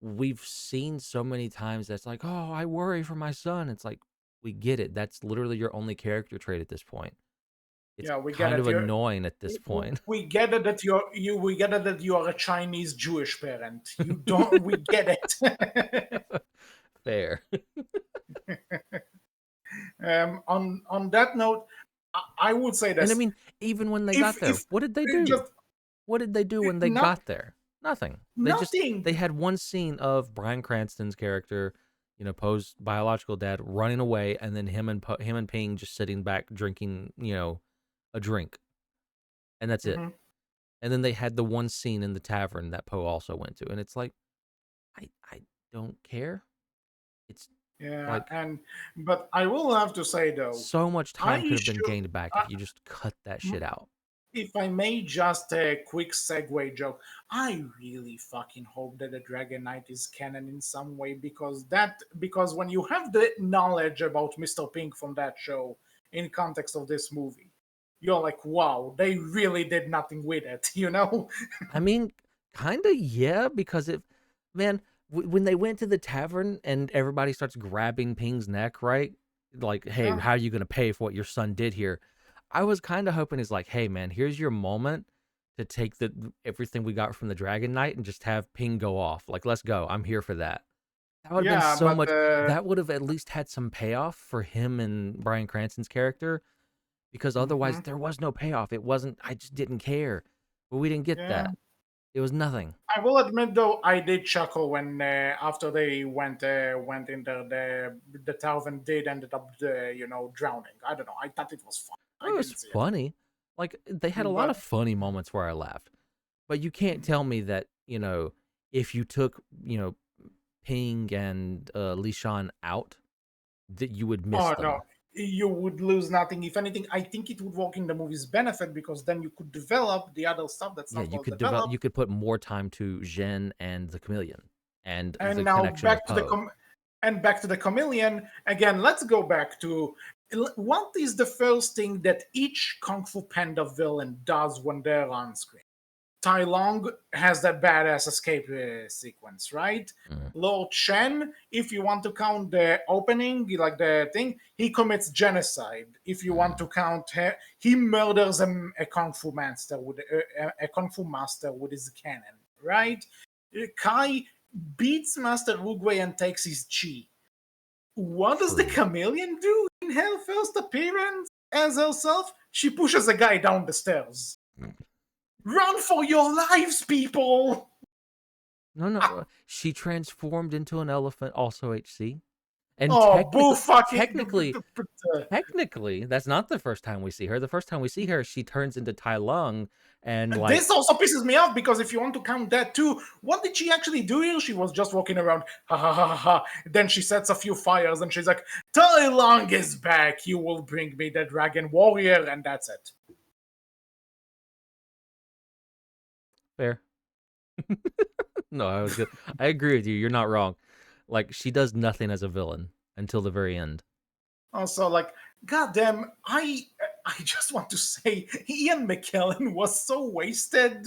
we've seen so many times that's like, oh, I worry for my son. It's like we get it. That's literally your only character trait at this point. It's Yeah, we get kind it. of annoying at this point. We get it that we get it that you are a Chinese Jewish parent. You don't. We get it. Fair. On that note, I would say And I this: mean, even when they got there, if what did they do? just What did they do when they not got there? Nothing. They nothing. had one scene of Bryan Cranston's character, Poe's biological dad running away, and then him and Ping just sitting back drinking, a drink, and that's it. Hmm. And then they had the one scene in the tavern that Poe also went to, and it's like, I don't care. It's Yeah, like and but I will have to say though, so much time I could have been should. gained back Uh, if you just cut that shit out. if I may, just a quick segue joke. I really fucking hope that the Dragon Knight is canon in some way because when you have the knowledge about Mr. Pink from that show in context of this movie, you're like, wow, they really did nothing with it, you know? I mean, kind of, yeah, because man, when they went to the tavern and everybody starts grabbing Ping's neck, right? Like, hey, Yeah, how are you going to pay for what your son did here? I was kind of hoping he's like, hey, man, here's your moment to take everything we got from the Dragon Knight and just have Ping go off. Like, let's go. I'm here for that. That would have been yeah, so but much. That would have at least had some payoff for him and Bryan Cranston's character because otherwise mhm, there was no payoff. It wasn't, I just didn't care. But we didn't get yeah. that. It was nothing. I will admit though, I did chuckle when after they went into the tavern did ended up drowning. I don't know. I thought it was fun. I It was didn't see it funny. Like they had a lot but of funny moments where I laughed. But you can't tell me that, if you took, Ping and Li Shan out, that you would miss oh no, them. you would lose nothing. If anything, I think it would work in the movie's benefit because then you could develop the other stuff that's Yeah, not you well could develop you developed. could put more time to Zhen and the chameleon and And the now connection with back to the Poe. back to the chameleon again. Let's go back to what is the first thing that each Kung Fu Panda villain does when they're on screen. Tai Long has that badass escape sequence, right? Mm. Lord Shen, if you want to count the opening, like the thing, he commits genocide. If you want Mm. to count, he murders a kung fu master with a kung fu master with his cannon, right? Kai beats Master Wugway and takes his chi. What does the True. chameleon do in her first appearance as herself? She pushes a guy down the stairs. Run for your lives, people! No, no, she transformed into an elephant, also HC, and Oh, boo fucking. technically, that's not the first time we see her. The first time we see her, she turns into Tai Lung, and like, This also pisses me off because if you want to count that too, what did she actually do here? She was just walking around, ha ha ha ha ha. Then she sets a few fires and she's like, Tai Long is back. You will bring me the dragon warrior, and that's it. fair. No, I was good. I agree with you. You're not wrong. Like, she does nothing as a villain until the very end. Also, like, goddamn, I just want to say Ian McKellen was so wasted.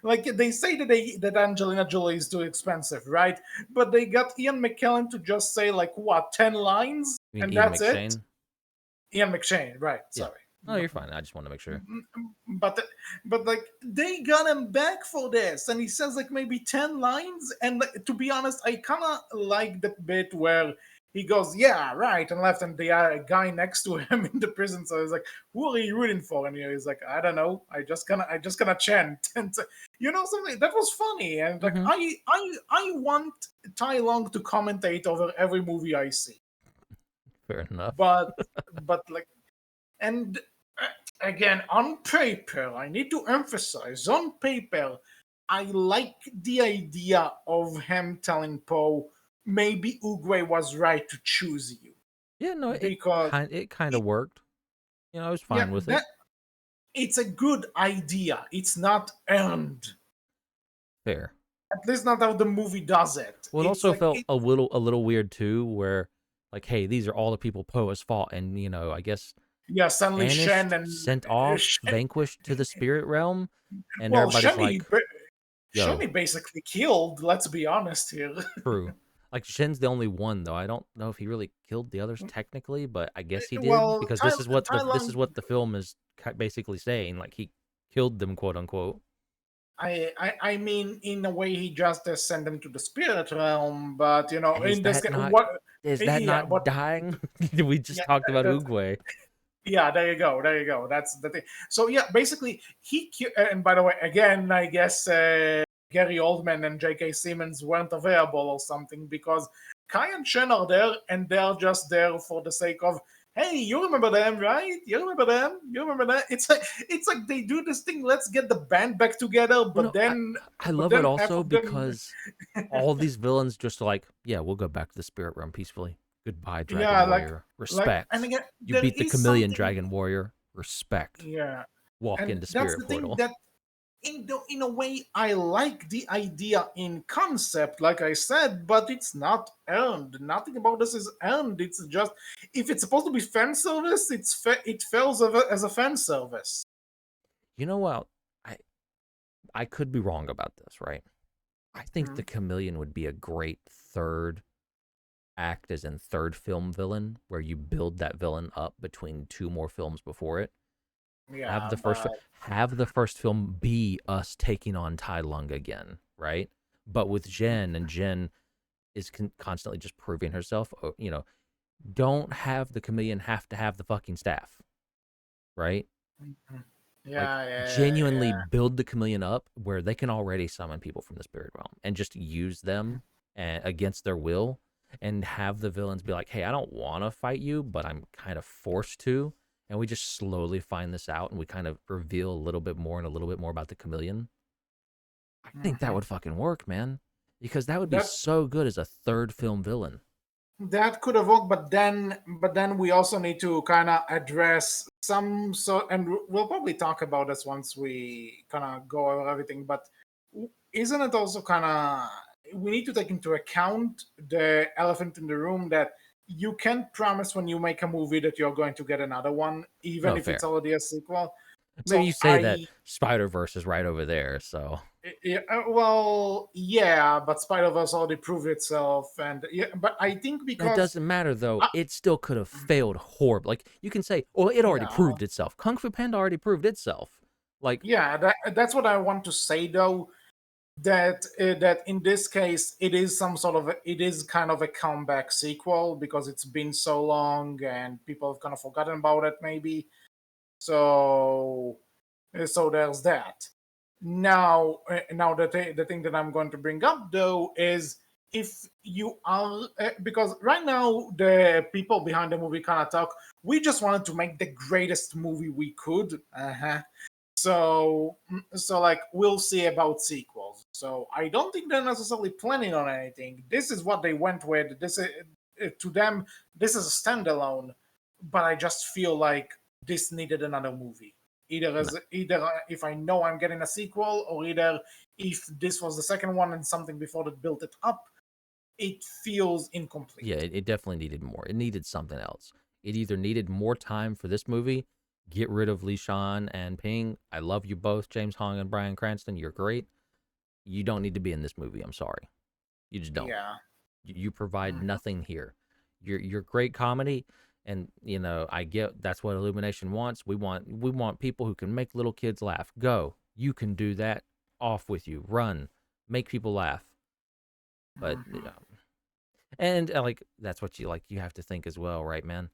Like they say that Angelina Jolie is too expensive, right? But they got Ian McKellen to just say like what 10 lines, You mean and Ian that's it. McShane? Ian McShane, right? Yeah. Sorry, Oh, you're fine. I just want to make sure. but like they got him back for this, and he says like maybe 10 lines. And like, to be honest, I kind of like the bit where he goes, "Yeah, right," and left, and the guy next to him in the prison. So he's like, "Who are you rooting for?" And he's like, "I don't know. I just gonna chant." And something that was funny. And like, Mm-hmm. I want Tai Long to commentate over every movie I see, Fair enough. but like, and again, on paper, I need to emphasize, on paper, I like the idea of him telling Poe, maybe Uguay was right to choose you. Yeah, no, Because, it kind it, of worked. I was yeah, fine with it. that it's a good idea. It's not earned. Fair. At least not how the movie does it. Well, it It's also like, felt a little weird too, where like, hey, these are all the people Poe has fought, and I guess yeah, suddenly Shen banished, and sent off, Shen, vanquished to the spirit realm, and well, everybody's like, Shenny yo, basically killed. Let's be honest here. true. Like Shen's the only one though. I don't know if he really killed the others technically, but I guess he did Well, because this is what the film is basically saying. Like he killed them, quote unquote. I mean, in a way, he just sent them to the spirit realm. But And in this, what? is that Yeah, not what? dying? We just Yeah, talked about that's Uguay. yeah. There you go. There you go. That's the thing. So yeah, basically, and by the way, again, I guess Gary Oldman and J.K. Simmons weren't available or something because Kai and Shen are there, and they're just there for the sake of. Hey, you remember them, right? You remember them? You remember that? It's like they do this thing. Let's get the band back together, Well, but no, I then I but love it then half also of them. because all these villains just like, yeah, we'll go back to the spirit realm peacefully. Goodbye, Dragon Yeah, Warrior. and Respect. again, You there beat the is chameleon something. Dragon Warrior. Respect. Yeah, Walk and into that's spirit the thing portal. that in a way I like the idea in concept, like I said, but it's not earned. Nothing about this is earned. It's just if it's supposed to be fan service, it fails as a fan service. You know what? I I could be wrong about this, right? I think the Mhm. chameleon would be a great third act, as in third film villain, where you build that villain up between two more films before it. Have Yeah, the first but have the first film be us taking on Tai Lung again, right? But with Jen, and Jen is constantly just proving herself. Don't have the chameleon have to have the fucking staff, right? Mhm. Like Yeah, yeah, genuinely yeah. build the chameleon up where they can already summon people from the spirit realm and just use them against their will, and have the villains be like, hey, I don't want to fight you, but I'm kind of forced to. And we just slowly find this out, and we kind of reveal a little bit more and a little bit more about the chameleon. I think that Mhm. would fucking work, man. Because that would be That so good as a third film villain. that could have worked, but then we also need to kind of address some so, and we'll probably talk about this once we kind of go over everything. But isn't it also kind of we need to take into account the elephant in the room that you can't promise when you make a movie that you're going to get another one, even No, if it's fair. already a sequel. Maybe So you say that Spider Verse is right over there, so yeah, well, yeah, but Spider Verse already proved itself, and yeah, but I think that because. doesn't matter though. I, It still could have failed horribly. Like you can say, well, it already yeah, proved itself. Kung Fu Panda already proved itself. Like, yeah, that's what I want to say though. That in this case, it is kind of a comeback sequel because it's been so long and people have kind of forgotten about it, maybe. So, so there's that. Now the thing that I'm going to bring up though is if you are because right now the people behind the movie kind of talk. We just wanted to make the greatest movie we could. So like we'll see about sequels. So I don't think they're necessarily planning on anything. This is what they went with. This is, to them, this is a standalone. But I just feel like this needed another movie. no. Either if I know I'm getting a sequel, or either if this was the second one and something before that built it up, it feels Yeah, incomplete. it definitely needed more. It needed something else. It either needed more time for this movie, get rid of Lee Sean and Ping. I love you both, James Hong and Brian Cranston. You're great. You don't need to be in this movie. I'm sorry. You just don't. Yeah. You provide Mhm. nothing here. You're great comedy, and I get that's what Illumination wants. We want people who can make little kids laugh. Go. You can do that. Off with you. Run. Make people laugh. But Mhm. And like that's what you have to think as well, right, man?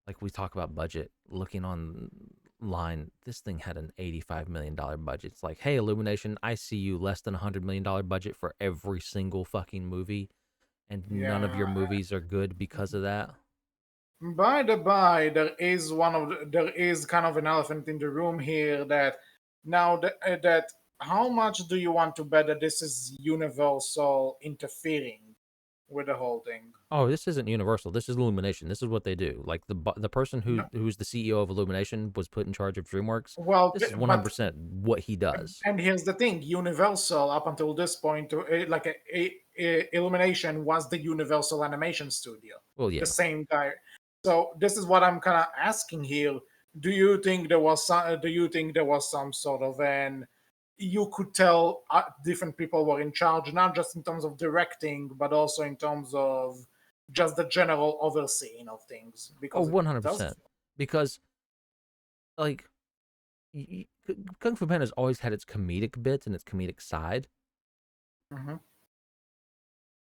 Like we talk about budget, looking online, this thing had an $85 million budget. It's like, hey, Illumination, I see you less than $100 million budget for every single fucking movie, and none of Yeah. your movies are good because of that. By the by, there is kind of an elephant in the room here that that how much do you want to bet that this is Universal interfering with the whole thing? Oh, this isn't Universal. This is Illumination. This is what they do. Like the person No, who's the CEO of Illumination was put in charge of DreamWorks. well, This is but 100% what he does. and here's the thing: Universal up until this point, Illumination was the Universal Animation Studio, Well, the yeah. same guy. So this is what I'm kind of asking here. Do you think there was some sort of an you could tell different people were in charge, not just in terms of directing, but also in terms of just the general overseeing of things? Oh, Because it does. 100%. Because like Kung Fu Panda's always had its comedic bits and its comedic side, Mhm.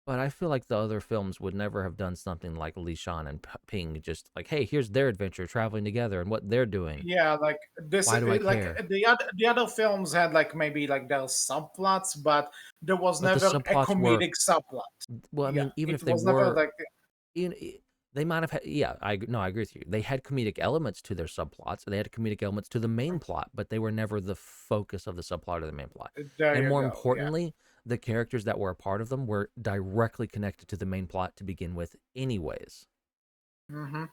but I feel like the other films would never have done something like Li Shan and Ping, just like, hey, here's their adventure traveling together and what they're doing. Yeah, like this, Why do I like care? the other films had like maybe like their subplots, but there was But the never a subplots were, comedic subplot. well, I Yeah, mean, even it if they was never were, like. in, they might have had, yeah, I agree with you. They had comedic elements to their subplots, and they had comedic elements to the main plot, but they were never the focus of the subplot or the main plot. There And you more go. Yeah. importantly, the characters that were a part of them were directly connected to the main plot to begin with, anyways. hmm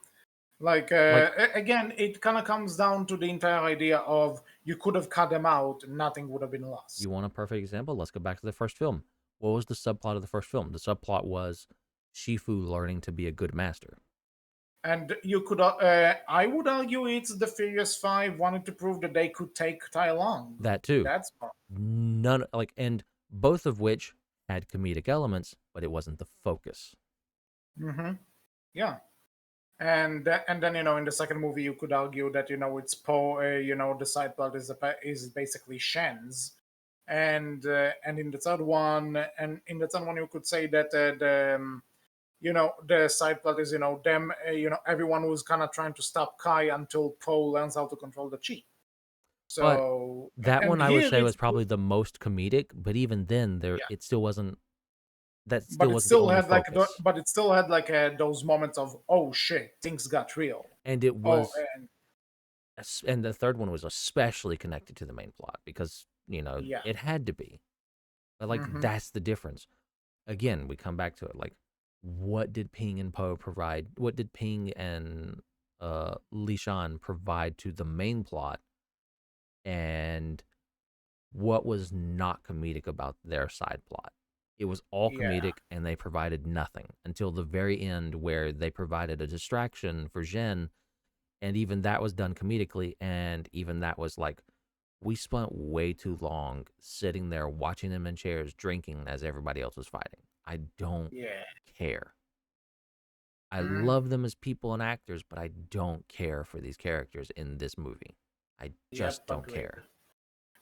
Like Like, again, it kind of comes down to the entire idea of you could have cut them out, nothing would have been lost. you want a perfect example? Let's go back to the first film. What was the subplot of the first film? The subplot was Shifu learning to be a good master. And you could, I would argue, it's the Furious Five wanted to prove that they could take Tai Long. That too. That's part. None, like, and both of which had comedic elements, but it wasn't the focus. hmm Yeah. And then in the second movie you could argue that it's Poe, the side plot is basically Shen's, and in the third one you could say that the side plot is them, everyone who's kind of trying to stop Kai until Poe learns how to control the chi. But So that and one I would here say it's was probably the most comedic, but even then, yeah, it still wasn't. That but still it wasn't the still only had like focus, those moments of, oh shit, things got real. and it Oh, was. and And the third one was especially connected to the main plot because yeah. it had to be. But like hmm that's the difference. Again, we come back to it. Like, what did Ping and Poe provide? What did Ping and Li Shan provide to the main plot? And what was not comedic about their side plot? It was all Yeah. comedic, and they provided nothing until the very end, where they provided a distraction for Zhen, and even that was done comedically, and even that was like, we spent way too long sitting there watching them in chairs drinking as everybody else was fighting. I don't Yeah. care. I Mhm. love them as people and actors, but I don't care for these characters in this movie. I just Yep, don't agreed. care.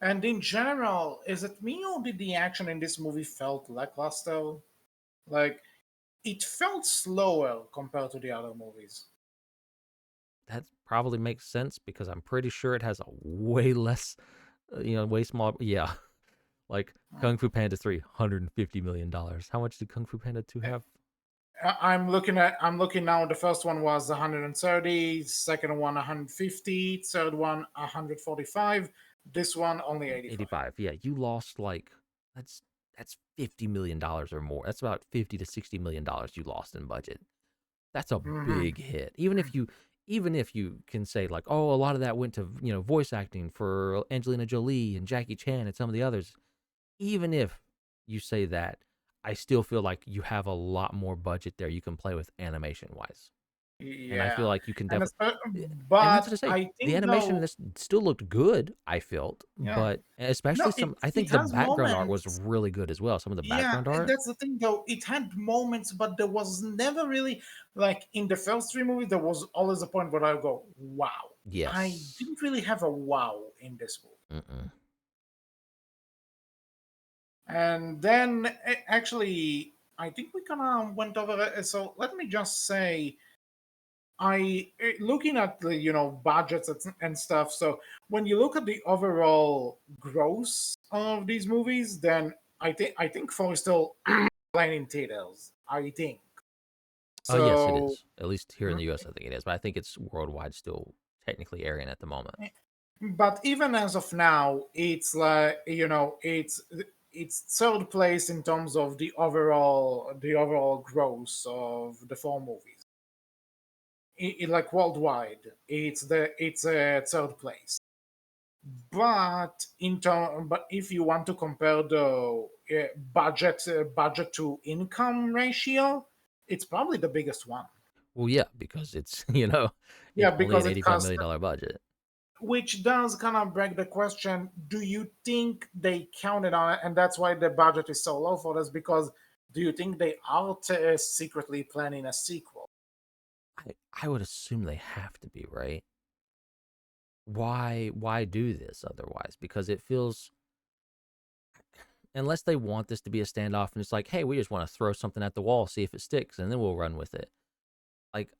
And in general, is it me or did the action in this movie felt lackluster? Like, it felt slower compared to the other movies. That probably makes sense because I'm pretty sure it has a way less, way smaller. Yeah, like Mm. Kung Fu Panda 3, $150 million. How much did Kung Fu Panda 2 have? I'm looking now. The first one was 130, second one 150, third one 145. This one only 85. 85. Yeah, you lost like that's that's $50 million or more. That's about 50 to $60 million you lost in budget. That's a hmm big hit. Even if you can say like, oh, a lot of that went to voice acting for Angelina Jolie and Jackie Chan and some of the others. Even if you say that, I still feel like you have a lot more budget there you can play with animation wise. And I feel Yeah, like you can and definitely, and that's but what I say. I The think animation in though, this still looked good, I felt, yeah, but no, especially it some, I it think the has background art was moments. really good as well. Some of the Yeah, background art, that's the thing though. It had moments, but there was never really, like in the first three movies, there was always a point where I go, wow. I yes. didn't really have a wow in this movie. Mm-mm. And then actually, I think we kind of went over it. So let me just say, looking at the budgets and stuff. So when you look at the overall gross of these movies, then I think Four is still playing in theaters. I think Yes, it so. is. At least here in the US, I think it is. But I think it's worldwide still technically airing at the moment. But even as of now, it's like it's third place in terms of the overall gross of the four movies. Like worldwide, it's third place. But if you want to compare the budget to income ratio, it's probably the biggest one. Well, yeah, because it's Yeah, it's only because an it $85 costs, million budget. which does kind of beg the question: do you think they counted on it, and that's why the budget is so low for this? Because do you think they are secretly planning a sequel? I would assume they have to be, right? Why do this otherwise? Because it feels, unless they want this to be a standoff and it's like, hey, we just want to throw something at the wall, see if it sticks, and then we'll run with it. Like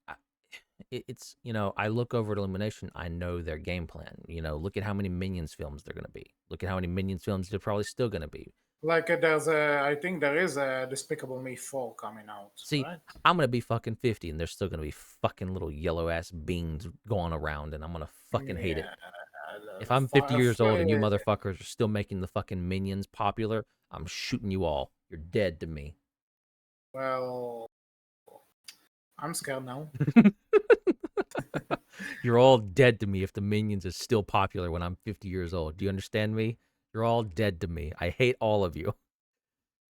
it's I look over at Illumination, I know their game plan. Look at how many Minions films they're going to be. Look at how many Minions films they're probably still going to be. Like I think there is a Despicable Me 4 coming out, See, right? I'm going to be fucking 50 and there's still going to be fucking little yellow ass beans going around and I'm going to fucking hate it. Yeah. If I'm 50 years old and you motherfuckers are still making the fucking Minions popular, I'm shooting you all. You're dead to me. Well, I'm scared now. You're all dead to me if the Minions is still popular when I'm 50 years old. Do you understand me? You're all dead to me. I hate all of you.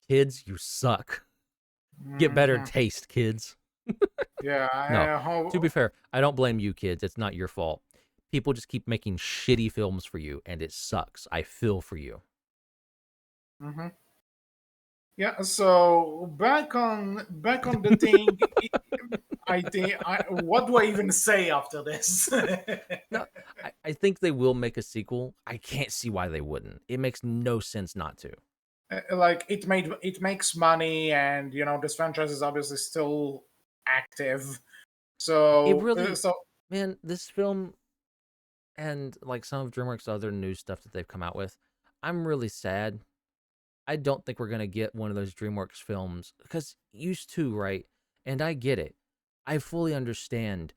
Kids, you suck. Get better Hmm. taste, kids. Yeah, No, I to be hope. fair, I don't blame you, kids. It's not your fault. People just keep making shitty films for you, and it sucks. I feel for you. Hmm. Yeah. So back on the thing. I think. What do I even say after this? No, I think they will make a sequel. I can't see why they wouldn't. It makes no sense not to. Like it makes money, and this franchise is obviously still active. It So really, so man, this film and like some of DreamWorks' other new stuff that they've come out with, I'm really sad. I don't think we're gonna get one of those DreamWorks films because used to, right? And I get it. I fully understand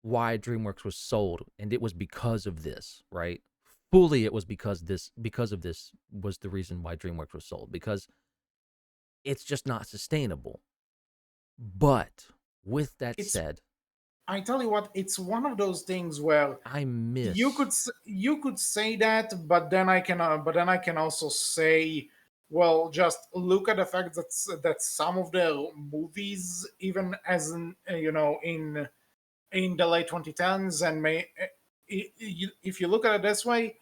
why DreamWorks was sold, and it was because of this, right? Fully, it was because of this was the reason why DreamWorks was sold because it's just not sustainable. But with that it's said, I tell you what, it's one of those things where I you could miss. you could say that, but then I can also say, well, just look at the fact that some of their movies, even as in the late 2010s, and if you look at it this way,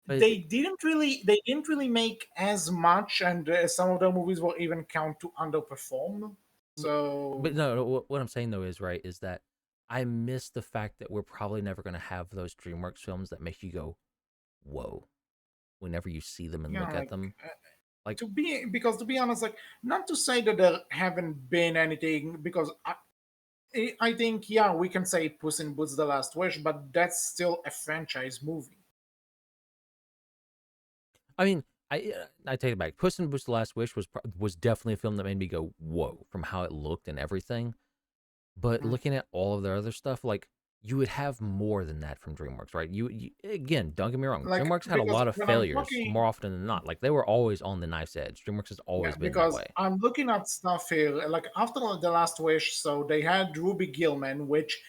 But they didn't really make as much, and some of their movies were even count to underperform. but So no, no, what I'm saying though is right is that I miss the fact that we're probably never going to have those DreamWorks films that make you go, "Whoa!" whenever you see them and yeah, look at them. Like, to be honest, like, not to say that there haven't been anything, because I think, yeah, we can say Puss in Boots: The Last Wish, but that's still a franchise movie. I mean, I take it back. Puss in Boots: The Last Wish was definitely a film that made me go, "Whoa!" from how it looked and everything. But Mhm. looking at all of their other stuff, like you would have more than that from DreamWorks, right? You again, don't get me wrong. Like, DreamWorks had a because lot of when I'm failures talking, more often than not. Like they were always on the knife's edge. DreamWorks has yeah, always been that because way. I'm looking at stuff here, like after The Last Wish, so they had Ruby Gillman, which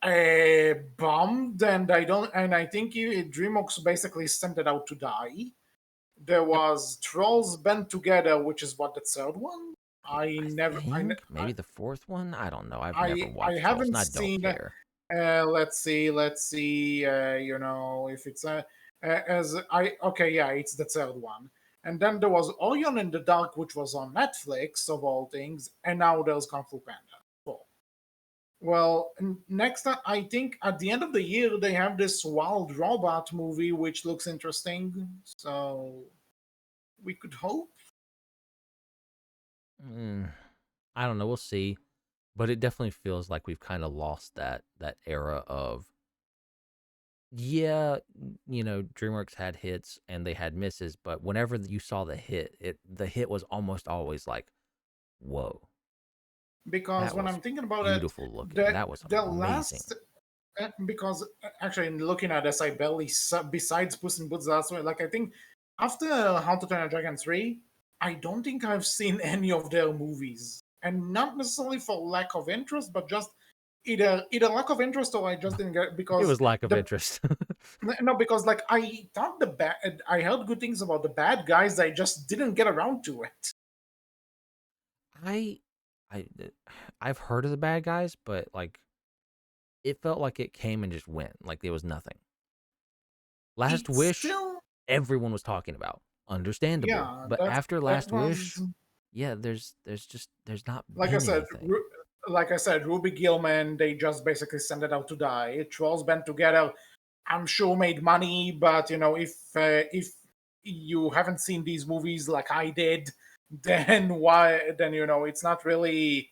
bombed, and I think DreamWorks basically sent it out to die. There Yep. was Trolls Band Together, which is what, the third one. I I never, think maybe the fourth one. I don't know. I've never I watched Trolls, and haven't I don't seen. care. Let's see. If it's as I okay, yeah, it's the third one. And then there was Orion in the Dark, which was on Netflix of all things, and now there's Kung Fu Panda. Cool. Well, next, I think at the end of the year they have this Wild Robot movie, which looks interesting. So we could hope. Mm, I don't know. We'll see. But it definitely feels like we've kind of lost that era of, yeah, DreamWorks had hits and they had misses, but whenever you saw the hit was almost always like, whoa, Because that when was I'm thinking about it, beautiful looking. the That was the amazing. last because actually looking at this, I barely besides Puss in Boots last one. Like I think after How to Train a Dragon 3, I don't think I've seen any of their movies, and not necessarily for lack of interest, but just either lack of interest or I just didn't get It because was lack of the interest. no, because like I thought I heard good things about the bad guys. I just didn't get around to it. I, I, I've heard of the bad guys, but like it felt like it came and just went, like there was nothing. Last It's Wish, still everyone was talking about, understandable, yeah. but after That Last was Wish, yeah, there's not like I been said. anything. Like I said, Ruby Gillman, they just basically sent it out to die. Trolls Band Together, I'm sure made money, but if you haven't seen these movies like I did, then why? Then it's not really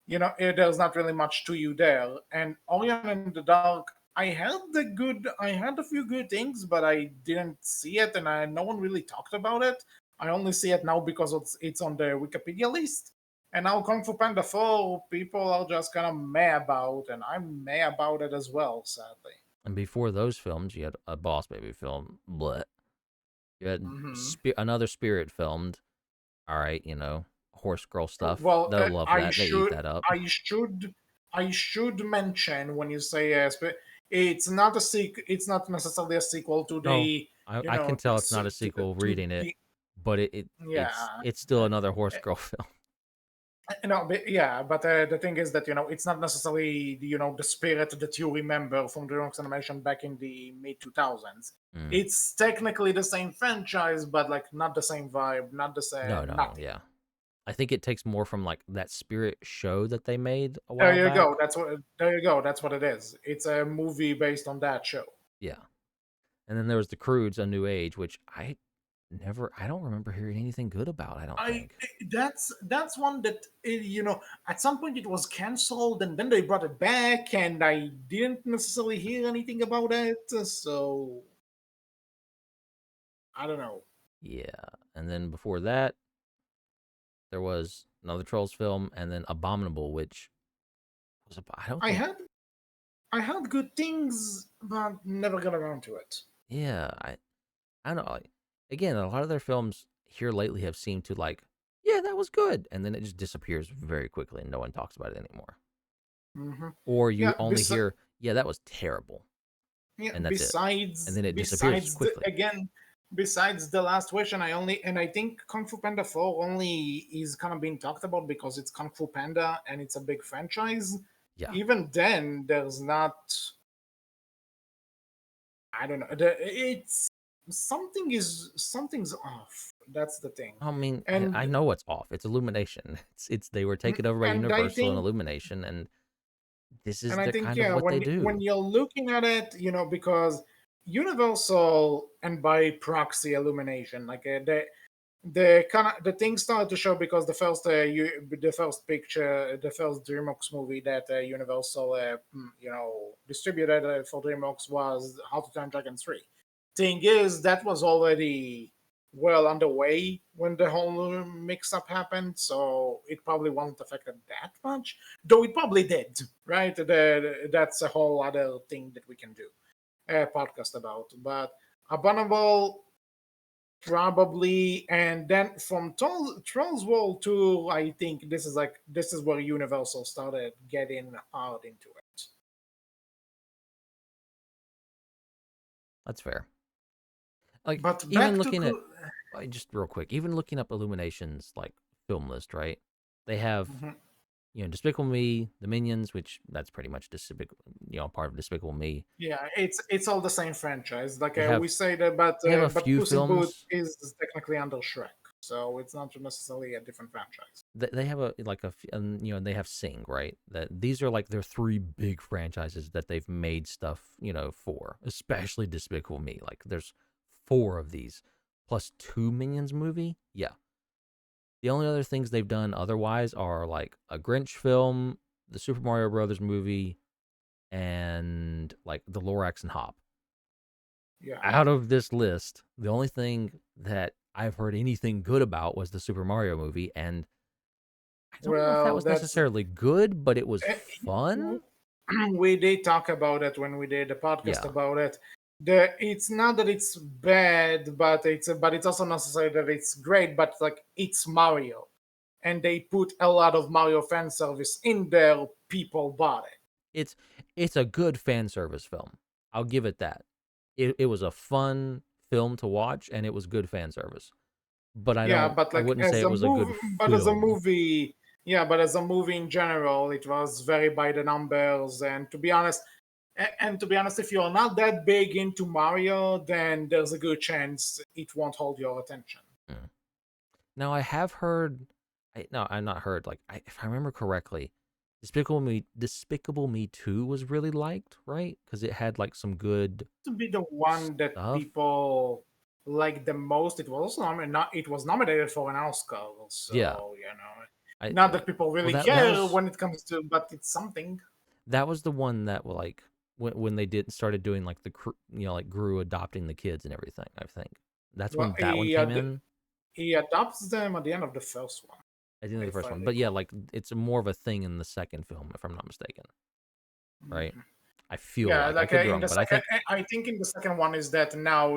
there's not really much to you there. And Orion in the Dark, I had a few good things, but I didn't see it, and no one really talked about it. I only see it now because it's on the Wikipedia list. And now Kung Fu Panda 4, people are just kind of meh about, and I'm meh about it as well, sadly. And before those films, you had a Boss Baby film, but you had Hmm. another Spirit filmed. All right, horse girl stuff. Well, They'll love that. They eat that up. I should, I should mention when you say it's not necessarily a sequel to No, the, I can tell it's not a sequel to reading it, the, but it yeah. it's still another horse girl film. No, but yeah, but the thing is that it's not necessarily the spirit that you remember from the DreamWorks animation back in the mid 2000s. Mm. It's technically the same franchise, but like not the same vibe, not the No, same no, no. nothing. Yeah, I think it takes more from like that Spirit show that they made a There while you go. back. That's what. There you go. That's what it is. It's a movie based on that show. Yeah, and then there was the Croods, A New Age, which I don't remember hearing anything good about. I don't I think. that's one that at some point it was cancelled and then they brought it back and I didn't necessarily hear anything about it. So I don't know. Yeah, and then before that, there was another Trolls film, and then Abominable, which was I don't I think. had I had good things, but never got around to it. Yeah, I don't know. Like, again, a lot of their films here lately have seemed to like, yeah, that was good, and then it just disappears very quickly, and no one talks about it anymore. Hmm. Or you Yeah. only hear, yeah, that was terrible, Yeah, and that's it, and then it disappears besides quickly. besides the last wish, and I think Kung Fu Panda 4 only is kind of being talked about because it's Kung Fu Panda and it's a big franchise. Yeah, Even then, there's not. I don't know. It's something's off. That's the thing, I mean, I and know what's off. It's Illumination. It's they were taken over by and I Universal and think Illumination, and this is and I the think kind of yeah, what they when do. you're looking at it, because Universal and by proxy Illumination, like the kind of the thing started to show because the first picture, the first DreamWorks movie that Universal distributed for DreamWorks was How to Train Dragon 3. Thing is, that was already well underway when the whole mix-up happened, so it probably wasn't affected that much. Though it probably did, right? That's a whole other thing that we can do a podcast about. But Abominable probably, and then from Trolls World 2, I think this is where Universal started getting hard into it. That's fair. Like But even back to looking at just real quick, even looking up Illumination's like film list, right? They have Mhm. Despicable Me, The Minions, which that's pretty much Despicable, part of Despicable Me. Yeah, it's all the same franchise. Like They we have say that, they have a but few Puss in Boots films. is technically under Shrek, so it's not necessarily a different franchise. They have a like a and they have Sing, right? That these are like their three big franchises that they've made stuff for, especially Despicable Me. Like there's four of these plus two Minions movie. Yeah, The only other things they've done otherwise are like a Grinch film, the Super Mario Brothers movie, and like the Lorax and Hop. Yeah. Out of this list, the only thing that I've heard anything good about was the Super Mario movie, and I don't know if that Well, was that's necessarily good, but it was eh, fun. we did talk about it when we did the podcast Yeah, about it. It's not that it's bad, but it's also not necessarily that it's great. But like it's Mario, and they put a lot of Mario fan service in there. People bought it. it's it's a good fan service film. I'll give it that. It was a fun film to watch, and it was good fan service. But Yeah, but I like wouldn't say as it a was a good movie, but as a film. movie, yeah, but as a movie in general, it was very by the numbers. And to be honest, if you're not that big into Mario, then there's a good chance it won't hold your attention. Mm. Now I have heard, no, I'm not heard. Like, if I remember correctly, Despicable Me 2 was really liked, right? Because it had like some good To be the one that stuff. people like the most, it was nominated for an Oscar. Yeah, So I not that people well really that care was when it comes to, but it's something. the one that like when they did started doing like like Gru adopting the kids and everything. I think that's Well, when that one came in he adopts them at the end of the first one, at the end of the if first I one. But yeah, recall. like it's more of a thing in the second film, if I'm not mistaken, right? Mhm. I feel Yeah, like I like could be in wrong, the but I second, think I think in the second one is that now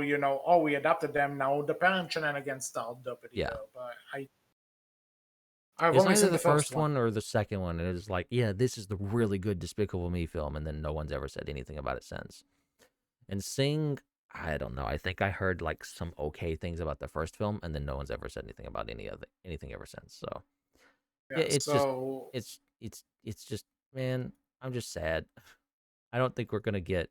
oh, we adopted them. Now the parent shenanigans start the yeah, video, but I've it's only either seen the the first first one. one or the second one. It is like, yeah, this is the really good Despicable Me film, and then no one's ever said anything about it since. And Sing, I don't know. I think I heard like some okay things about the first film, and then no one's ever said anything about anything ever since. So yeah, Yeah, so it's just, man, I'm just sad. I don't think we're gonna get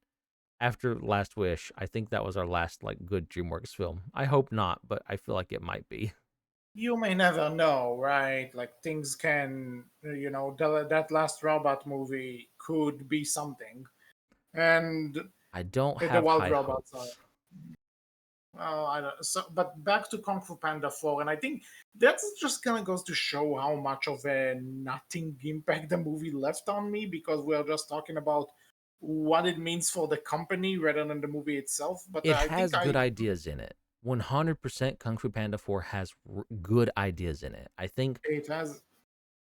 after Last Wish. I think that was our last like good DreamWorks film. I hope not, but I feel like it might be. you may never know, right? Like things can, that last robot movie could be something, and I don't the have wild high robots are. hopes. Well, I don't. So, but back to Kung Fu Panda 4, and I think that's just kind of goes to show how much of a nothing impact the movie left on me because we are just talking about what it means for the company rather than the movie itself. But It I think has good ideas in it. 100% Kung Fu Panda 4 has good ideas in it. I think it has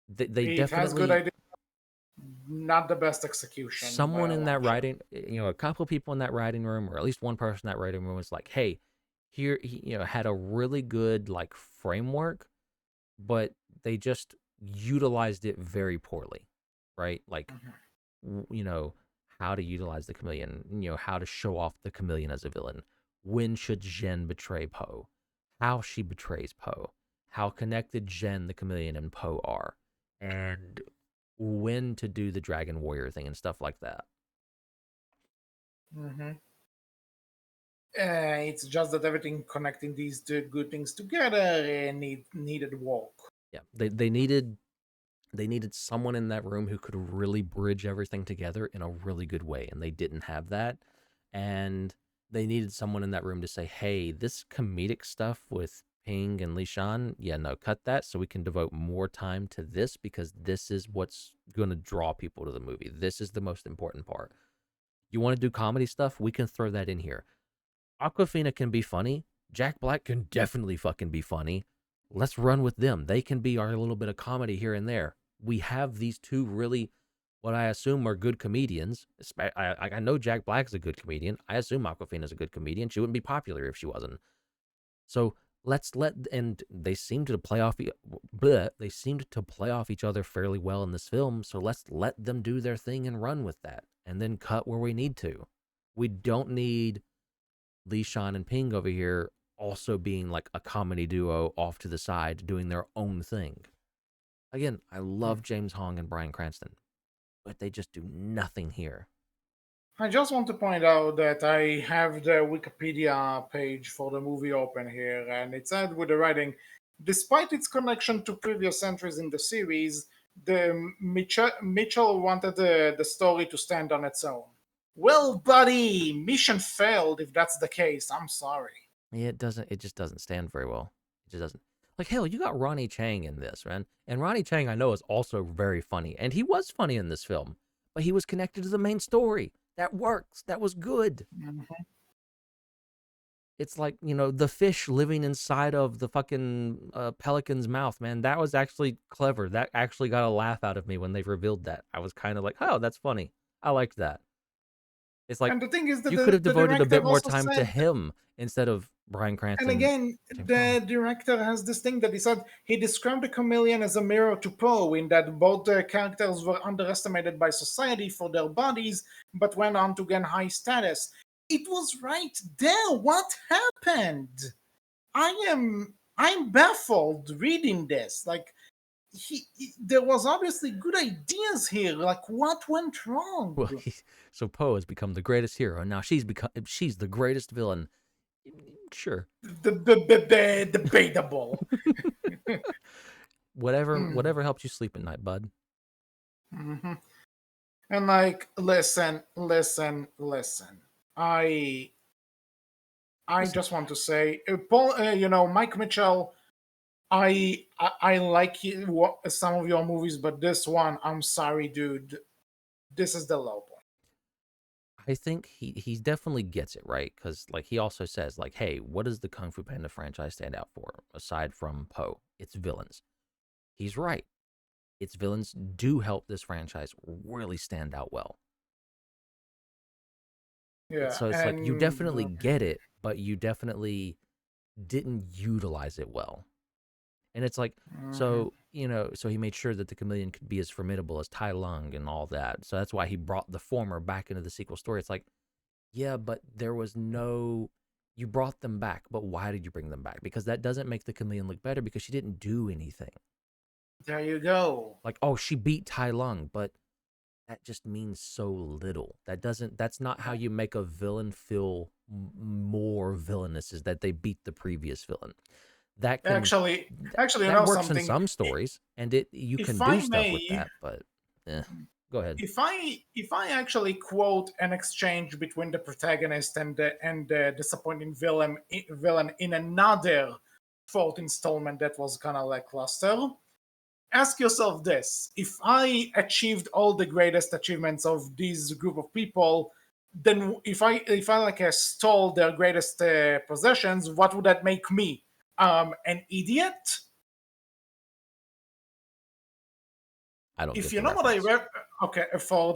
they it has good definitely ideas, not the best execution by someone a in long that shot. writing, a couple of people in that writing room, or at least one person in that writing room was like, "Hey, here, had a really good like framework, but they just utilized it very poorly, right? Like, Mhm. you know, how to utilize the chameleon, how to show off the chameleon as a villain. When should Jen betray Poe? How she betrays Poe? How connected Jen, the chameleon, and Poe are, and when to do the Dragon Warrior thing and stuff like that." Mhm. It's just that everything connecting these two good things together needed work. Yeah, they needed someone in that room who could really bridge everything together in a really good way, and they didn't have that. And they needed someone in that room to say, "Hey, this comedic stuff with Ping and Lishan, yeah, no, cut that so we can devote more time to this because this is what's going to draw people to the movie. This is the most important part. You want to do comedy stuff? We can throw that in here. Aquafina can be funny. Jack Black can definitely fucking be funny. Let's run with them. They can be our little bit of comedy here and there. We have these two really, what I assume are good comedians. I know Jack Black's a good comedian. I assume Aquafina's a good comedian. She wouldn't be popular if she wasn't. So let's let, and they seem to play off, they seemed to play off each other fairly well in this film. So let's let them do their thing and run with that, and then cut where we need to. We don't need Lee Sean and Ping over here also being like a comedy duo off to the side doing their own thing. Again, I love James Hong and Bryan Cranston, but they just do nothing here. I just want to point out that I have the Wikipedia page for the movie open here, and it said with the writing, despite its connection to previous entries in the series, the Mitchell wanted the story to stand on its own. Well, buddy, mission failed if that's the case. I'm sorry. Yeah, it just doesn't stand very well. It just doesn't. Like, hell, you got Ronnie Chang in this, man. And Ronnie Chang, I know, is also very funny. And he was funny in this film, but he was connected to the main story. That works. That was good. Mhm. It's like, the fish living inside of the fucking pelican's mouth, man. That was actually clever. That actually got a laugh out of me when they revealed that. I was kind of like, oh, that's funny. I liked that. It's like, And the thing is that you could have the devoted a director bit more also time to said, him instead of Bryan and Cranston. again, James Bond. the director has this thing that he said he described the chameleon as a mirror to Poe, in that both the characters were underestimated by society for their bodies, but went on to gain high status. It was right there. What happened? I'm baffled reading this. Like there was obviously good ideas here. Like what went wrong? Well, so Poe has become the greatest hero, and now she's the greatest villain. Sure. The debatable. Whatever helps you sleep at night, bud. Mm-hmm. And like, listen. I I Listen, just want to say, Paul, Mike Mitchell. I like some of your movies, but this one, I'm sorry, dude. This is the low point. I think he definitely gets it right, because like he also says like, hey, what does the Kung Fu Panda franchise stand out for aside from Poe? It's villains. He's right. Its villains do help this franchise really stand out well. Yeah, So it's like you and definitely get it, but you definitely didn't utilize it well. And it's like, mhm. so he made sure that the chameleon could be as formidable as Tai Lung and all that. So that's why he brought the former back into the sequel story. It's like, yeah, but there was no, you brought them back, but why did you bring them back? Because that doesn't make the chameleon look better because she didn't do anything. There you go. Like, oh, she beat Tai Lung, but that just means so little. That's not how you make a villain feel more villainous, is that they beat the previous villain. That can Actually, actually, you that know works in something. some stories, and you If can do I stuff with may, that, but eh, go ahead. if I actually quote an exchange between the protagonist and the disappointing villain in another fourth installment that was kind of lackluster, ask yourself this: if I achieved all the greatest achievements of this group of people, then if I like stole their greatest possessions, what would that make me? An idiot? I don't If get you the know what reference. okay, for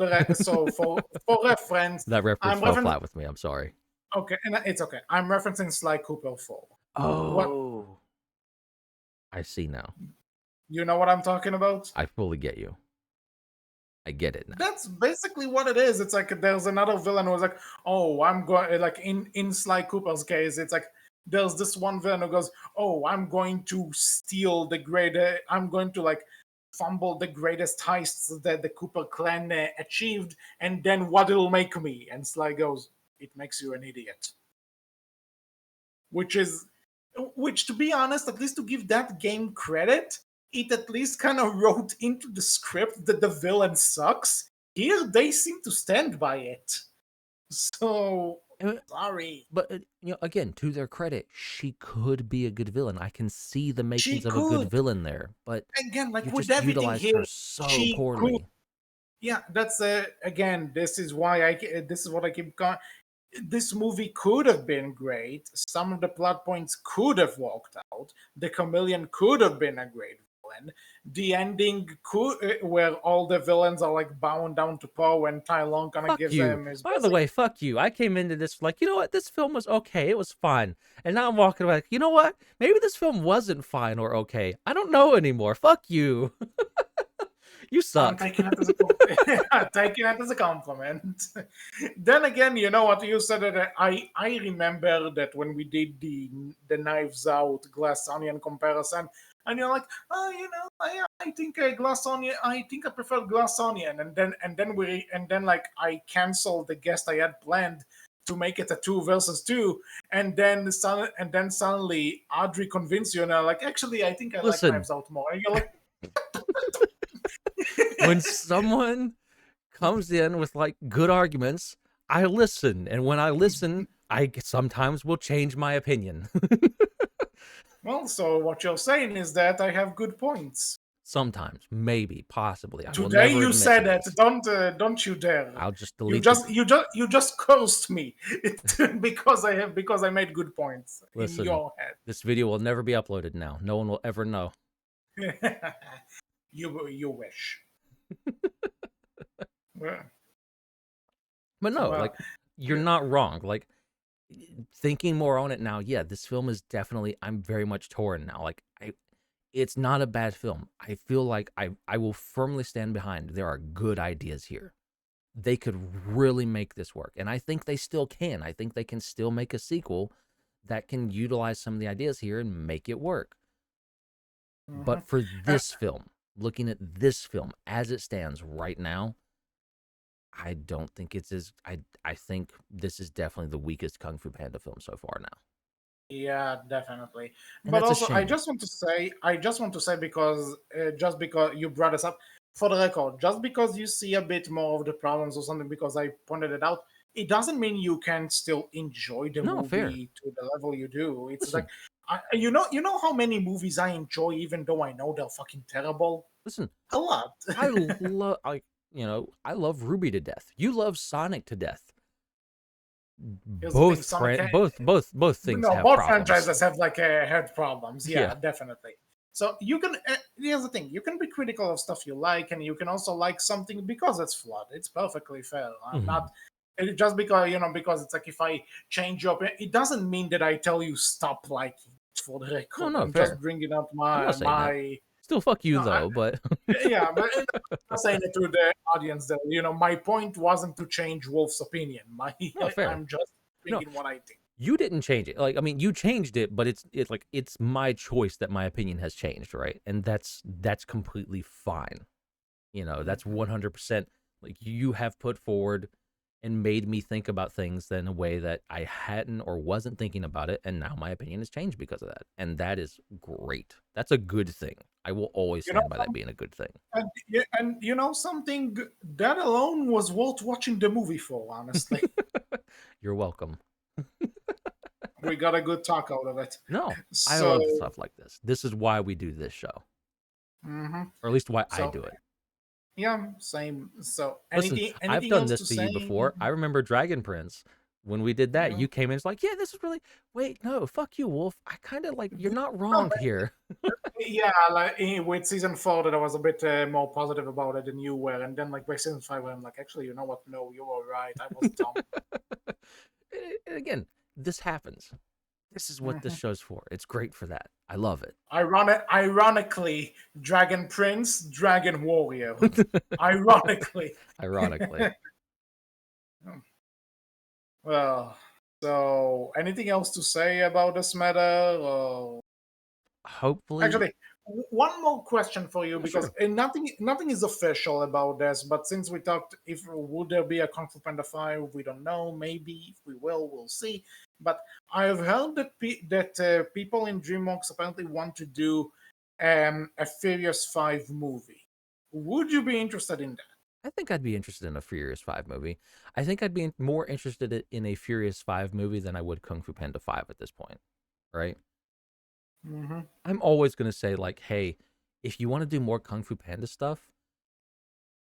reference, That reference I'm fell referencing. flat with me. I'm sorry. Okay, and it's okay. I'm referencing Sly Cooper 4. What, Oh, I see now. you know what I'm talking about? I fully get you. I get it now. That's basically what it is. It's like there's another villain who's like, "Oh, I'm going," like in Sly Cooper's case, it's like there's this one villain who goes, "Oh, I'm going to steal the great. I'm going to like fumble the greatest heists that the Cooper clan achieved, and then what it'll make me?" And Sly goes, "It makes you an idiot." Which is, which to be honest, at least to give that game credit, it at least kind of wrote into the script that the villain sucks. Here they seem to stand by it. So Uh, sorry. But again, to their credit, she could be a good villain. I can see the She makings of a good could, villain there, but again, like you with just everything utilized her here, so she could. poorly. Yeah, that's again. This is why this is what I keep going. This movie could have been great. Some of the plot points could have worked out. The chameleon could have been a great villain. The ending could, where all the villains are like bowing down to Poe, and Tai Lung kind of Fuck gives you. them his By the blessing. way, fuck you. I came into this like, you know what? This film was okay. It was fine. And now I'm walking away like, you know what? Maybe this film wasn't fine or okay. I don't know anymore. Fuck you. You I'm suck. taking it as a compliment. I'm taking it as a compliment. Then again, you know what you said that I remember that when we did the Knives Out Glass Onion comparison, and you're like, oh, I think Glass Onion. I think I prefer Glass Onion, and then like I canceled the guest I had planned to make it a 2 versus 2, and then suddenly Audrey convinced you, and I'm like, actually, I think I like Listen, Knives Out more. And you're like, when someone comes in with like good arguments, I listen. And when I listen, I sometimes will change my opinion. Well, so what you're saying is that I have good points. Sometimes, maybe, possibly. I will Today never you admit to said that. this. Don't you dare. I'll just You delete the. just you just cursed me because I made good points in Listen, your this video will never be uploaded now. No one will ever know. head. You wish. Well, But no, well, like, you're not wrong. Like, thinking more on it now, yeah, this film is definitely. I'm very much torn now. Like, it's not a bad film. I feel like I will firmly stand behind. There are good ideas here. They could really make this work, and I think they still can. I think they can still make a sequel that can utilize some of the ideas here and make it work. But mhm. for Uh, this film, looking at this film as it stands right now, I don't think it's as I think this is definitely the weakest Kung Fu Panda film so far now. yeah, definitely. And But that's a also, shame. I just want to say because just because you brought us up, for the record, just because you see a bit more of the problems or something, because I pointed it out, it doesn't mean you can still enjoy the No, fair. movie to the level you do. It's like, Listen, you know how many movies I enjoy, even though I know they're fucking terrible. listen. A lot. I love Ruby to death. You love Sonic to death. Here's the thing, Both Sonic. both things No, have both problems. franchises have like head problems. Yeah. Yeah, definitely. So you can. Here's the thing: you can be critical of stuff you like, and you can also like something because it's flawed. It's perfectly fair. I'm Mhm. not just because because it's like if I change your opinion, it doesn't mean that I tell you stop liking it. For the No, record, no, I'm just fair. bringing up I'm not saying that. my. Still fuck you No, though, but yeah, but I'm not saying it to the audience. That my point wasn't to change Wolf's opinion. no, fair. I'm just No, bringing what I think. you didn't change it. Like, I mean, you changed it, but it's like it's my choice that my opinion has changed, right? And that's completely fine. That's Mhm. 100% like you have put forward and made me think about things in a way that I hadn't or wasn't thinking about it, and now my opinion has changed because of that. And that is great. That's a good thing. I will always You know, stand by that being a good thing. and, yeah, and you know something that alone was worth watching the movie for. Honestly, You're welcome. we got a good talk out of it. No, I So, love stuff like this. This is why we do this show, mhm. or at least why I So do it. yeah, same. So Listen, I've anything done else this to to you say? before. I remember Dragon Prince. When we did that, Yeah. you came in. It's like, yeah, this is really. Wait, no, fuck you, Wolf. I kind of like. You're not No, wrong here. yeah, like with season four, that I was a bit more positive about it than you were, and then like by season five, I'm like, actually, you know what? No, you were right. I was dumb. And again, this happens. This is what this Mhm. show's for. It's great for that. I love it. Ironically, Dragon Prince, Dragon Warrior. Ironically. Ironically, Well, so anything else to say about this matter? Or hopefully, actually, one more question for you yeah, because sure. nothing is official about this. But since we talked, if would there be a Kung Fu Panda 5? We don't know. Maybe if we will, we'll see. But I've heard that people in DreamWorks apparently want to do a Furious 5 movie. Would you be interested in that? I think I'd be interested in a Furious 5 movie. I think I'd be more interested in a Furious 5 movie than I would Kung Fu Panda 5 at this point, right? Mm-hmm. I'm always going to say, like, hey, if you want to do more Kung Fu Panda stuff,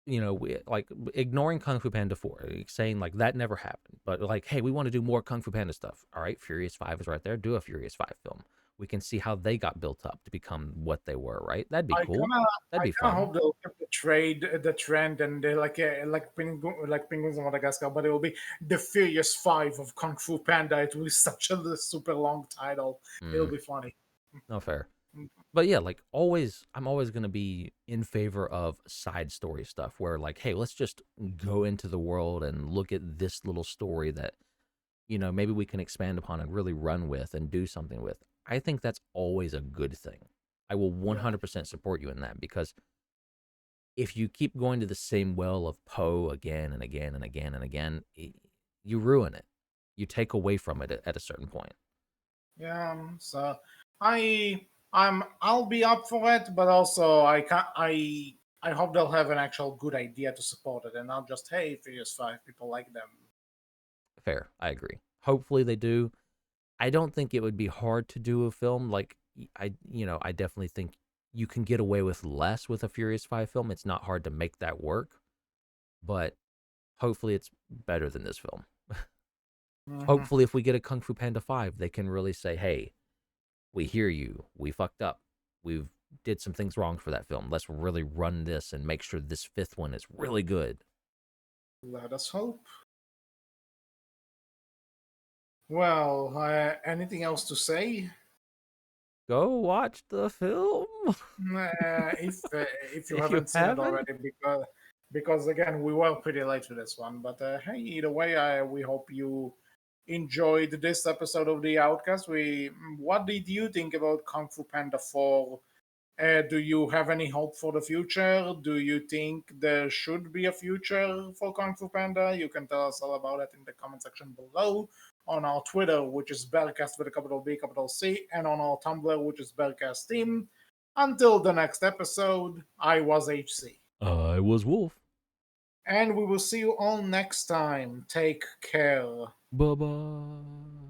like ignoring Kung Fu Panda 4, saying like that never happened, but like, hey, we want to do more Kung Fu Panda stuff. All right, Furious 5 is right there. Do a Furious 5 film. We can see how they got built up to become what they were, right? That'd be cool. That'd I be kind of fun. hope they'll keep the trend, and they like penguins in Madagascar, but it will be the Furious Five of Kung Fu Panda. It will be such a super long title. It'll Mm, be funny. no fair. But yeah, like always, I'm always going to be in favor of side story stuff where, like, hey, let's just go into the world and look at this little story that, maybe we can expand upon and really run with and do something with. I think that's always a good thing. I will Yeah, 100% support you in that because if you keep going to the same well of Poe again and again and again and again, you ruin it. You take away from it at a certain point. yeah. So I'll be up for it, but also I can I hope they'll have an actual good idea to support it, and not just hey, Furious Five, people like them. Fair. I agree. Hopefully they do. I don't think it would be hard to do a film like I definitely think you can get away with less with a Furious 5 film. It's not hard to make that work, but hopefully it's better than this film. Hmm. Hopefully if we get a Kung Fu Panda 5, they can really say, "Hey, we hear you. We fucked up. We've did some things wrong for that film. Let's really run this and make sure this fifth one is really good." Let us hope. Well, anything else to say? Go watch the film If you if you haven't seen it haven't. already, because again we were pretty late to this one. But hey, either way, we hope you enjoyed this episode of the Outcast. What did you think about Kung Fu Panda 4? Do you have any hope for the future? Do you think there should be a future for Kung Fu Panda? You can tell us all about it in the comment section below, on our Twitter, which is Berkcast with a capital B, capital C, and on our Tumblr, which is Berkcast Team. Until the next episode, I was HC. I was Wolf. And we will see you all next time. Take care. Bye bye.